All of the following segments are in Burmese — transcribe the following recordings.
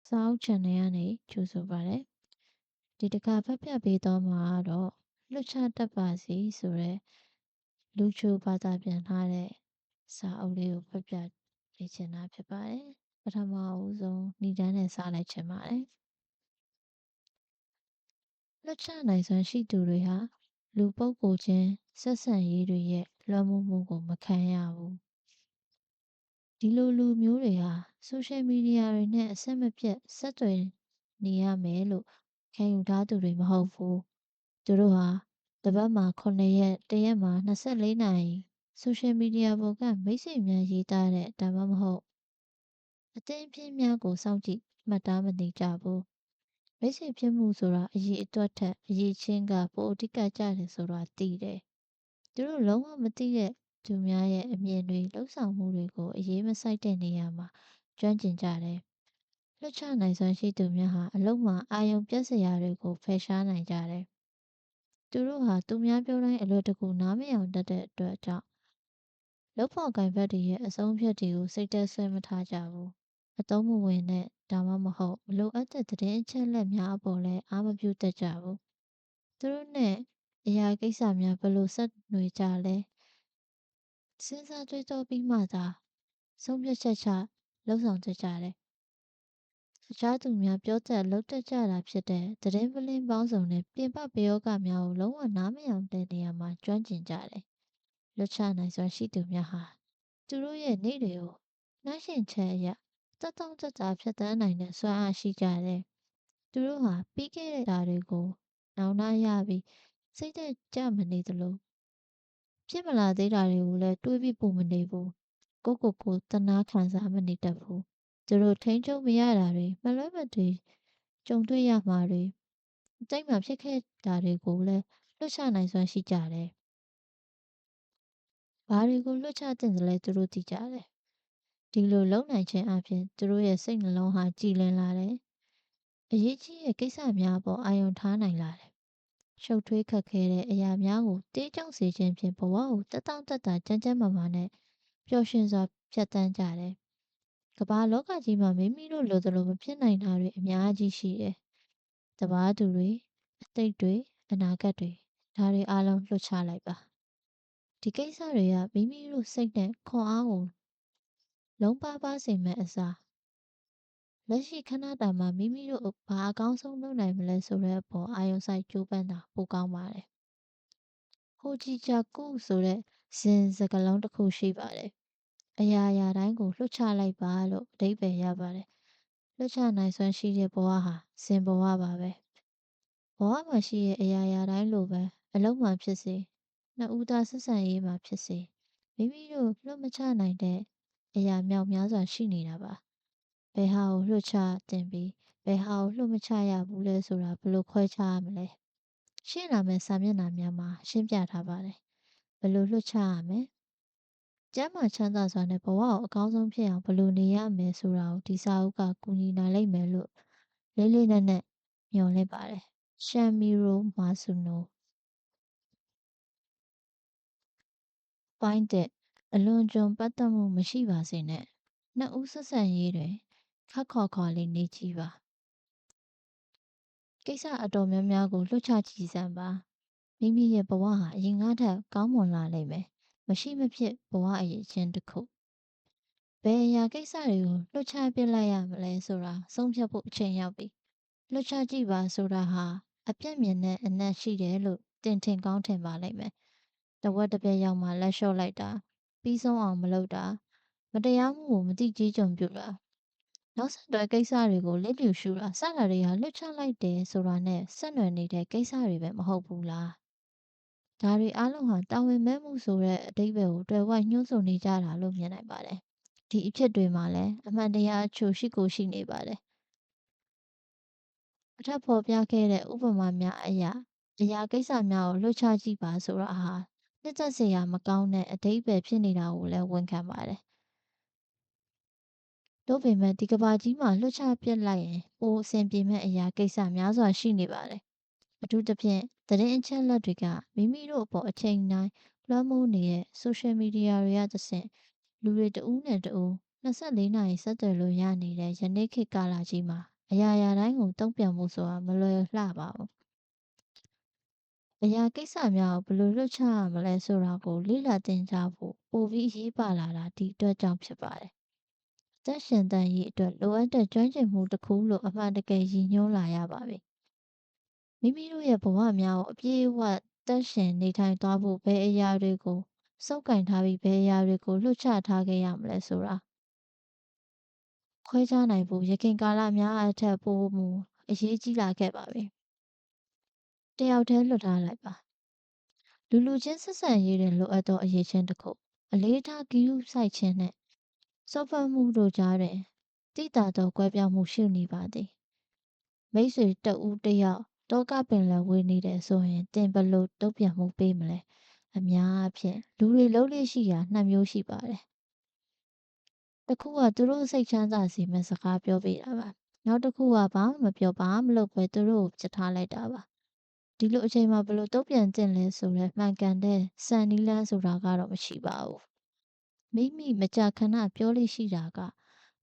စာအုပ် channel ကနေကြိုဆိုပါတယ်။ဒီတစ်ခါဖတ်ပြပေးသွားမှာကတော့လွတ်ချတတ်ပါစေဆိုတဲ့လူချိုဘာသာပြန်ထားတဲ့စာအုပ်လေးကိုဖတ်ပြပေးချင်တာဖြစ်ပါတယ်။ပထမဦးဆုံးဏ္ဍန်နဲ့စလိုက်ချင်ပါတယ်။လွတ်ချနိုင်စွမ်းရှိသူတွေဟာလူပုဂ္ဂိုလ်ချင်းဆက်ဆံရေးတွေရဲ့လွှမ်းမိုးမှုကိုမခံရဘူး။ဒီလိုလူမျိုးတွေဟာဆိုရှယ်မီဒီယာတွေနဲ့အဆက်မပြတ်ဆက်သွယ်နေရမယ်လို့ခံယူထားသူတွေမဟုတ်ဘူး။သူတို့ဟာတစ်ပတ်မှာ9ရက်တစ်ရက်မှာ24နာရီဆိုရှယ်မီဒီယာပေါ်ကမိတ်ဆွေများရေးသားတဲ့ဒါမှမဟုတ်အသင်းအဖြစ်များကိုစောင့်ကြည့်မှတ်သားမနေကြဘူး။မိတ်ဆွေဖြစ်မှုဆိုတာအရေးအတွက်ထက်အရေးချင်းကပိုအဓိကကျတယ်ဆိုတာသိတယ်။သူတို့လုံးဝမသိတဲ့သူများရဲ့အမြင်တွေလှုပ်ဆောင်မှုတွေကိုအရေးမစိုက်တဲ့နေရာမှာကျွမ်းကျင်ကြတယ်။လွတ်ချနိုင်စွမ်းရှိသူများဟာအလုံးမှာအာယုံပြတ်စရာတွေကိုဖယ်ရှားနိုင်ကြတယ်။သူတို့ဟာသူများပြောတိုင်းအလွယ်တကူနားမယောင်တတ်တဲ့အတွက်ကြောင့်လုပ်ဖော်ကိုင်ဖက်တွေရဲ့အဆုံးအဖြတ်တွေကိုစိတ်ထဲဆွဲမထားကြဘူး။အသုံးမဝင်တဲ့ဒါမှမဟုတ်မလိုအပ်တဲ့သတင်းအချက်အလက်များအပေါ်လည်းအားမပြုတတ်ကြဘူး။သူတို့နဲ့အရာကိစ္စများဘယ်လိုဆက်နွယ်ကြလဲစဉ်းစားတွေးတောပြီးမှသာဆုံးဖြတ်ချက်ချလှုပ်ဆောင်တတ်ကြတယ်။အခြားသူများပြောတတ်လုပ်တတ်ကြတာဖြစ်တဲ့သတင်းပလင်းပေါင်းစုံနဲ့ပြင်ပပယောဂများကိုလုံးဝနားမယောင်တဲ့နေရာမှာကျွမ်းကျင်ကြတယ်။လွတ်ချနိုင်စွမ်းရှိသူများဟာသူတို့ရဲ့နေ့တွေကိုနှိုင်းယှဉ်ချက်အရသက်တောင့်သက်သာဖြတ်သန်းနိုင်တဲ့စွမ်းအားရှိကြတယ်။သူတို့ဟာပြီးခဲ့တဲ့တာတွေကိုနောင်တရပြီးစိတ်သက်ကြမနေသလိုဖြစ်မလာသေးတာတွေကိုလည်းတွေးပြီးပုံမနေဘူး။ကိုတနာခံစားမနေတတ်ဘူး။သူတို့ထိန်းချုပ်မရတာတွေမလွဲမသွေကြုံတွေ့ရမှာတွေအတိတ်မှာဖြစ်ခဲ့တာတွေကိုလည်းလွတ်ချနိုင်စွမ်းရှိကြတယ်။ဘာတွေကိုလွတ်ချသင့်တယ်လဲသူတို့သိကြတယ်။ဒီလိုလုံနိုင်ခြင်းအပြင်သူတို့ရဲ့စိတ်နှလုံးဟာကြည်လင်လာတယ်။အရေးကြီးတဲ့ကိစ္စများပေါ်အာရုံထားနိုင်လာတယ်။ရှုပ်ထွေးခက်ခဲတဲ့အရာများကိုတေးကြောင်စေခြင်းဖြင့်ဘဝကိုတက်တောင့်တက်တာကျန်းကျန်းမာမာနဲ့ပျော်ရွှင်စွာဖြတ်သန်းကြတယ်။ကမ္ဘာလောကကြီးမှာမိမိတို့လိုသလိုမဖြစ်နိုင်တာတွေအများကြီးရှိတယ်။တပါးသူတွေအတိတ်တွေအနာဂတ်တွေဒါတွေအားလုံးလွတ်ချလိုက်ပါ။ဒီကိစ္စတွေကမိမိတို့စိတ်နဲ့ခွန်အားကိုလုံးပါးပါးစေမဲ့အစားလက်ရှိခဏတာမှာမိမိတို့ဘာအကောင်းဆုံးလုပ်နိုင်မလဲဆိုတဲ့အပေါ်အာရုံစိုက်ကြိုးပမ်းတာပိုကောင်းပါတယ်။ဟိုဂျီဂျာကုဆိုတဲ့ဇင်စကားလုံးတစ်ခုရှိပါတယ်။အရာရာတိုင်းကိုလွှတ်ချလိုက်ပါလို့အဓိပ္ပာယ်ရပါတယ်။လွှတ်ချနိုင်စွမ်းရှိတဲ့ဘဝဟာဇင်ဘဝပါပဲ။ဘဝမှာရှိတဲ့အရာရာတိုင်းလိုပဲအလုံးမှာဖြစ်စေနှစ်ဦးသားဆက်ဆံရေးမှာဖြစ်စေမိမိတို့လွတ်မချနိုင်တဲ့အရာမြောက်များစွာရှိနေတာပါ။ဘယ်ဟာကိုလွတ်ချတင်ပြီးဘယ်ဟာကိုလွတ်မချရဘူးလဲဆိုတာဘယ်လိုခွဲခြားရမလဲ။ရှင်းလာမယ့်စာမျက်နှာများမှာရှင်းပြထားပါတယ်။ဘယ်လိုလွတ်ချရမလဲ။ကျမ်းမာချမ်းသာစွာနဲ့ဘဝကိုအကောင်းဆုံးဖြစ်အောင်ဘယ်လိုနေရမယ်ဆိုတာကိုဒီစာအုပ်ကကူညီနိုင်လိမ့်မယ်လို့လေးလေးနက်နက်မျှော်လင့်ပါတယ်။ရှမ်မီရိုမာဆူနိုပိုင်းတဲ့အလွန်ကြုံပတ်သက်မှုမရှိပါစေနဲ့နှစ်ဦးဆက်ဆံရေးတွင်ခက်ခေါ်ခေါ်လေးနေကြည့်ပါကိစ္စအတော်များများကိုလွှတ်ချကြည့်စမ်းပါမိမိရဲ့ဘဝဟာအရင်ကထက်ကောင်းမွန်လာလိမ့်မယ်မရှိမဖြစ်ဘဝအရေးချင်းတစ်ခုဘယ်အရာကိစ္စတွေကိုလွှတ်ချပစ်လိုက်ရမလဲဆိုတာဆုံးဖြတ်ဖို့အချိန်ရောက်ပြီလွှတ်ချကြည့်ပါဆိုတာဟာအပြတ်မြင်တဲ့အနက်ရှိတယ်လို့တင်ထင်ကောင်းထင်ပါလိမ့်မယ်တဝက်တစ်ပြက်ရောက်မှလက်လျှော့လိုက်တာပြီးဆုံးအောင်မလုပ်တာမတရားမှုကိုမတိကြီးကြုံပြုတာနောက်ဆက်တွဲကိစ္စတွေကိုလစ်လျူရှုတာစတာတွေဟာလွတ်ချလိုက်တယ်ဆိုတာနဲ့ဆက်နွယ်နေတဲ့ကိစ္စတွေပဲမဟုတ်ဘူးလားဒါတွေအားလုံးဟာတာဝန်မဲ့မှုဆိုတဲ့အဓိပ္ပာယ်ကိုတွယ်ဝိုက်ညှိုးဆိုနေကြတာလို့မြင်နိုင်ပါတယ်ဒီအဖြစ်တွေမှာလည်းအမှန်တရားအချို့ရှိကိုရှိနေပါတယ်အထက်ဖော်ပြခဲ့တဲ့ဥပမာများအရာကိစ္စများကိုလွတ်ချကြည့်ပါဆိုတာဟာနှစ်သက်စရာမကောင်းတဲ့အဓိပ္ပာယ်ဖြစ်နေတာကိုလည်းဝန်ခံပါတယ်တို့ပေမဲ့ဒီကဘာကြီးမှာလွှတ်ချပစ်လိုက်ရင်ပိုအဆင်ပြေမဲ့အရာကိစ္စများစွာရှိနေပါတယ်။အထူးသဖြင့်သတင်းအချက်အလက်တွေကမိမိတို့အပေါ်အချိန်တိုင်းလွှမ်းမိုးနေတဲ့ဆိုရှယ်မီဒီယာတွေကသဖြင့်လူတွေတဦးနဲ့တဦး24နာရီဆက်သွယ်လို့ရနေတဲ့ယနေ့ခေတ်ကာလကြီးမှာ အရာရာတိုင်းကိုတုံ့ပြန်မှုဆိုတာမလွယ်လှပါဘူးအရာကိစ္စများကိုဘယ်လိုလွှတ်ချရမလဲဆိုတာကိုလေ့လာသင်ကြားဖို့ပိုပြီးအရေးပါလာတာဒီအတွက်ကြောင့်ဖြစ်ပါတယ်သက်ရှင်သန်ရေးအတွက်လိုအပ်တဲ့ကျွမ်းကျင်မှုတစ်ခုလို့အမှန်တကယ်ရည်ညွှန်းလာရပါပြီမိမိတို့ရဲ့ဘဝများကိုအပြည့်အဝသက်ရှင်နေထိုင်သွားဖို့ဘယ်အရာတွေကိုစုပ်ကိုင်ထားပြီးဘယ်အရာတွေကိုလွှတ်ချထားခဲ့ရမလဲဆိုတာခွဲခြားနိုင်ဖို့ယခင်ကာလများအထက်ပိုမှုအရေးကြီးလာခဲ့ပါပြီတယောက်တည်းလွတ်ထားလိုက်ပါလူချင်းဆက်ဆံရေးတွင်လိုအပ်သောအရေးချင်းတစ်ခုအလေးထားဂရုစိုက်ခြင်းနှင့်စောဖတ်မှုတို့ကြားတွင်တိတာသောကွဲပြားမှုရှိနေပါသည်မိတ်ဆွေတဦးတစ်ယောက်တောကပင်လယ်ဝေးနေတယ်ဆိုရင်တင်ဘလို့တုံ့ပြန်မှုပေးမလဲအများအားဖြင့်လူတွေလုံးလေးရှိရာနှစ်မျိုးရှိပါတယ်တစ်ခုကသူတို့စိတ်ချမ်းသာစေမယ့်စကားပြောပေးတာပါနောက်တစ်ခုကဘာမှမပြောဘာမှမလုပ်ပဲသူတို့ကိုပြစ်ထားလိုက်တာပါဒီလိုအချိန်မှာဘယ်လိုတုံ့ပြန်သင့်လဲဆိုတော့မှန်ကန်တဲ့စံနီးလန်းဆိုတာကတော့မရှိပါဘူးမိမိမကြာခဏပြောလို့ရှိတာက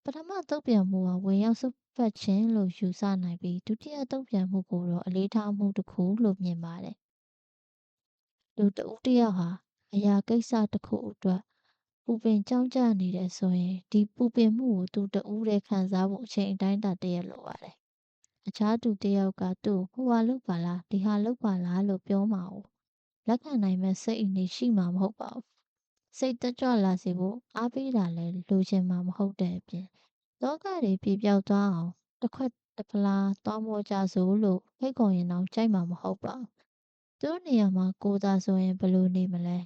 ပထမတုံ့ပြန်မှုကဝင်ရောက်စွက်ဖက်ခြင်းလို့ယူဆနိုင်ပြီးဒုတိယတုံ့ပြန်မှုကိုတော့အလေးထားမှုတစ်ခုလို့မြင်ပါတယ်လူတဦးတစ်ယောက်ဟာအရာကိစ္စတစ်ခုအတွက်ပူပင်ကြောင်းကြနေတယ်ဆိုရင်ဒီပူပင်မှုကိုသူတဦးတည်းခံစားဖို့အချိန်အတိုင်းအတာတရက်လိုပါတယ်အခြားသူတစ်ယောက်ကသူ့ကိုဟိုဟာလုပ်ပါလားဒီဟာလုပ်ပါလားလို့ပြောမှာ哦လက်ခံနိုင်မဲ့စိတ်အနေရှိမှာမဟုတ်ပါဘူးစိတ်တက်ကြွလာစေဖို့အားပေးတာလည်းလိုချင်မှာမဟုတ်တဲ့အပြင်လောကတွေပြေပြောက်သွားအောင်တစ်ခွက်တစ်ဖလားသွားမောကြစို့လို့ဖိတ်ခေါ်ရင်တော့ကြိုက်မှာမဟုတ်ပါဘူးသူတို့နေရာမှာကိုသာဆိုရင်ဘယ်လိုနေမလဲ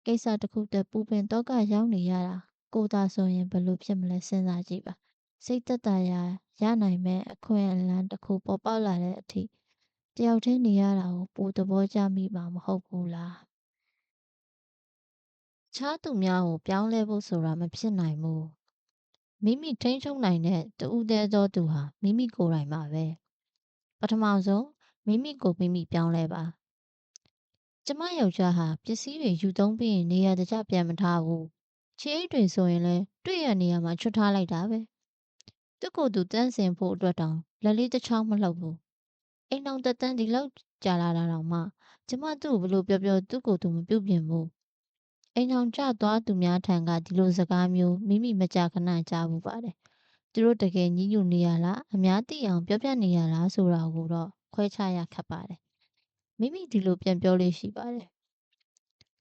ကိစ္စတစ်ခုတည်းပူပင်တော့ကရောက်နေရတာကိုသာဆိုရင်ဘယ်လိုဖြစ်မလဲစဉ်းစားကြည့်ပါစိတ်သက်သာရာရနိုင်မဲ့အခွင့်အလမ်းတစ်ခုပေါ်ပေါက်လာတဲ့အထိတယောက်တည်းနေရတာကိုပိုသဘောကျမိမှာမဟုတ်ဘူးလားခြားသူများကိုပြောင်းလဲဖို့ဆိုတာမဖြစ်နိုင်ဘူးမိမိထိန်းချုပ်နိုင်တဲ့တူဦးသေးသောသူဟာမိမိကိုယ်တိုင်ပါပဲပထမဆုံးမိမိကိုမိမိပြောင်းလဲပါကျမယောက်ျားဟာပစ္စည်းတွေယူသုံးပြီးရင်နေရာတကျပြန်မထားဘူးချေးအိတ်တွေဆိုရင်လည်းတွေ့ရနေရာမှာချွတ်ထားလိုက်တာပဲသူ့ကိုယ်သူတန်းစင်ဖို့အတွက်တောင်လက်လေးတစ်ချောင်းမလှုပ်ဘူးအိမ်တော်သက်တမ်းဒီလောက်ကြာလာတာတောင်မှကျမသူ့ကိုဘလို့ပြောသူ့ကိုယ်သူမပြုတ်ပြင်ဘူးအိမ်ထောင်ကျသွားသူများထံကဒီလိုစကားမျိုးမိမိမကြာခဏကြားဘူးပါတယ်သူတို့တကယ်ညှဉ်းညူနေရလားအများသိအောင်ပြောပြနေရလားဆိုတာကိုတော့ခွဲခြားရခက်ပါတယ်မိမိဒီလိုပြန်ပြောလေးရှိပါတယ်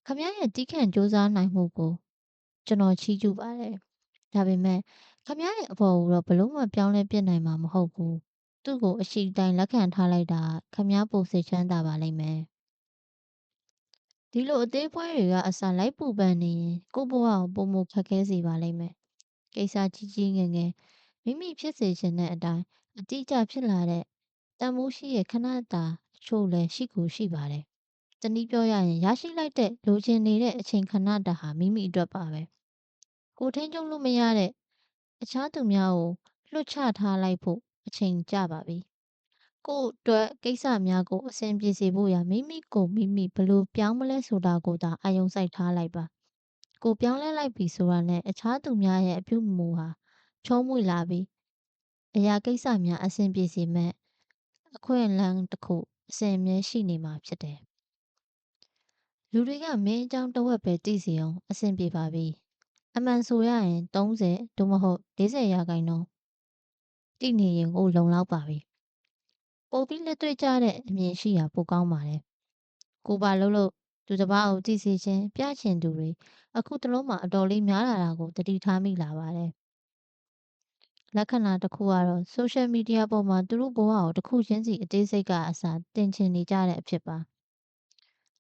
ခမရဲ့တီးခန့်စူးစမ်းနိုင်မှုကိုကျွန်တော်ချီးကျူးပါတယ်ဒါပေမဲ့ခမရဲ့အဖော်ကိုတော့ဘလို့မှပြောင်းလဲပြစ်နိုင်မှာမဟုတ်ဘူးသူ့ကိုအရှိတိုင်းလက်ခံထားလိုက်တာခမပိုစိတ်ချမ်းသာပါလိမ့်မယ်ဒီလိုအသေးဖွဲတွေကအစားလိုက်ပူပန်နေရင်ကို့ဘဝကိုပုံမခက်ခဲစေပါလိမ့်မယ်ကိစ္စကြီးကြီးငယ်ငယ်မိမိဖြစ်စေချင်တဲ့အတိုင်းအတိအကျဖြစ်လာတဲ့တန်မိုးရှိရဲ့ခဏတာအချို့လည်းရှိကိုရှိပါတယ်တနည်းပြောရရင်ရရှိလိုက်တဲ့လိုချင်နေတဲ့အချိန်ခဏတာဟာမိမိအတွက်ပါပဲကိုထိန်းချုပ်လို့မရတဲ့အခြားသူများကိုလွှတ်ချထားလိုက်ဖို့အချိန်ကျပါပြီကို့အတွက်ကိစ္စများကိုအဆင်ပြေစေဖို့ရာမိမိကိုမိမိဘလို့ပြောင်းမလဲဆိုတာကိုသာအာရုံစိုက်ထားလိုက်ပါကိုပြောင်းလဲလိုက်ပြီဆိုတာနဲ့အခြားသူများရဲ့အပြုအမူဟာချောမွေ့လာပြီးအရာကိစ္စများအဆင်ပြေစေမဲ့အခွင့်အလမ်းတစ်ခုအစဉ်အမြဲရှိနေမှာဖြစ်တယ်လူတွေကမင်းအကြောင်းတဝက်ပဲသိစေအောင်အဆင်ပြေပါပြီအမှန်ဆိုရရင်30သို့မဟုတ်40ရာခိုင်နှုန်းသိနေရင်ကိုလုံလောက်ပါပြီပိုပြီးလက်တွေ့ကျတဲ့အမြင်ရှိရာပိုကောင်းပါတယ်ကိုပါလို့သူတစ်ပါးကိုသိစေခြင်းပြချင်သူတွေအခုတလုံးမှာအတော်လေးများလာတာကိုတတိထားမိလာပါတယ်လက္ခဏာတစ်ခုကတော့ social media ပေါ်မှာသူတို့ဘဝကိုတစ်ခုချင်းစီအသေးစိတ်ကအစားတင်ချင်နေကြတဲ့အဖြစ်ပါ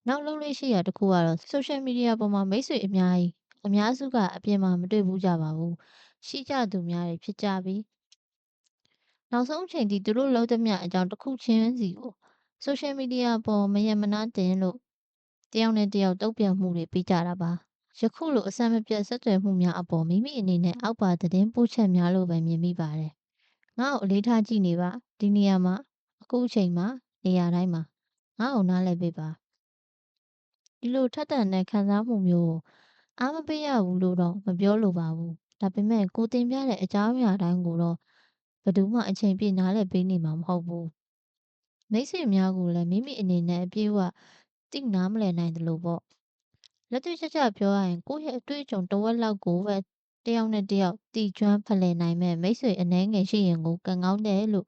နောက်လုံးလေးရှိရာတစ်ခုကတော့ social media ပေါ်မှာမိတ်ဆွေအများစုကအပြင်မှာမတွေ့ဘူးကြပါဘူးရှိကြသူများတွေဖြစ်ကြပြီးနောက်ဆုံးအချိန်ထိသူတို့လုံးသမျှအကြောင်းတစ်ခုချင်းစီကို social media ပေါ်မယမနာတင်လို့တယောက်နဲ့တယောက်တုံ့ပြန်မှုတွေပြီးကြတာပါယခုလိုအဆင်မပြတ်ဆက်သွယ်မှုများအပေါ်မိမိအနေနဲ့အောက်ပါသတင်းပို့ချက်များလို့ပဲမြင်မိပါတယ်ငါ့ကိုအလေးထားကြည့်နေပါဒီနေရာမှာအခုအချိန်မှာနေရာတိုင်းမှာငါ့ကိုနားလည်ပေးပါဒီလိုထက်သန်တဲ့ခံစားမှုမျိုးကိုအားမပေးရဘူးလို့တော့မပြောလိုပါဘူးဒါပေမဲ့ကိုတင်ပြတဲ့အကြောင်းအရာတိုင်းကိုတော့ ဘယ်သူမှအချိန်ပြည့်နားလည်ပေးနေမှာမဟုတ်ဘူး။မိတ်ဆွေများကိုလည်းမိမိအနေနဲ့အပြည့်အဝသိနားမလည်နိုင်သလိုပေါ့။လက်တွေ့ကျကျပြောရရင်ကိုယ့်ရဲ့အတွေ့အကြုံတဝက်လောက်ကိုပဲတယောက်နဲ့တယောက်တည်ကျွမ်းဖလှယ်နိုင်မဲ့မိတ်ဆွေအနည်းငယ်ရှိရင်ကိုကံကောင်းတယ်လို့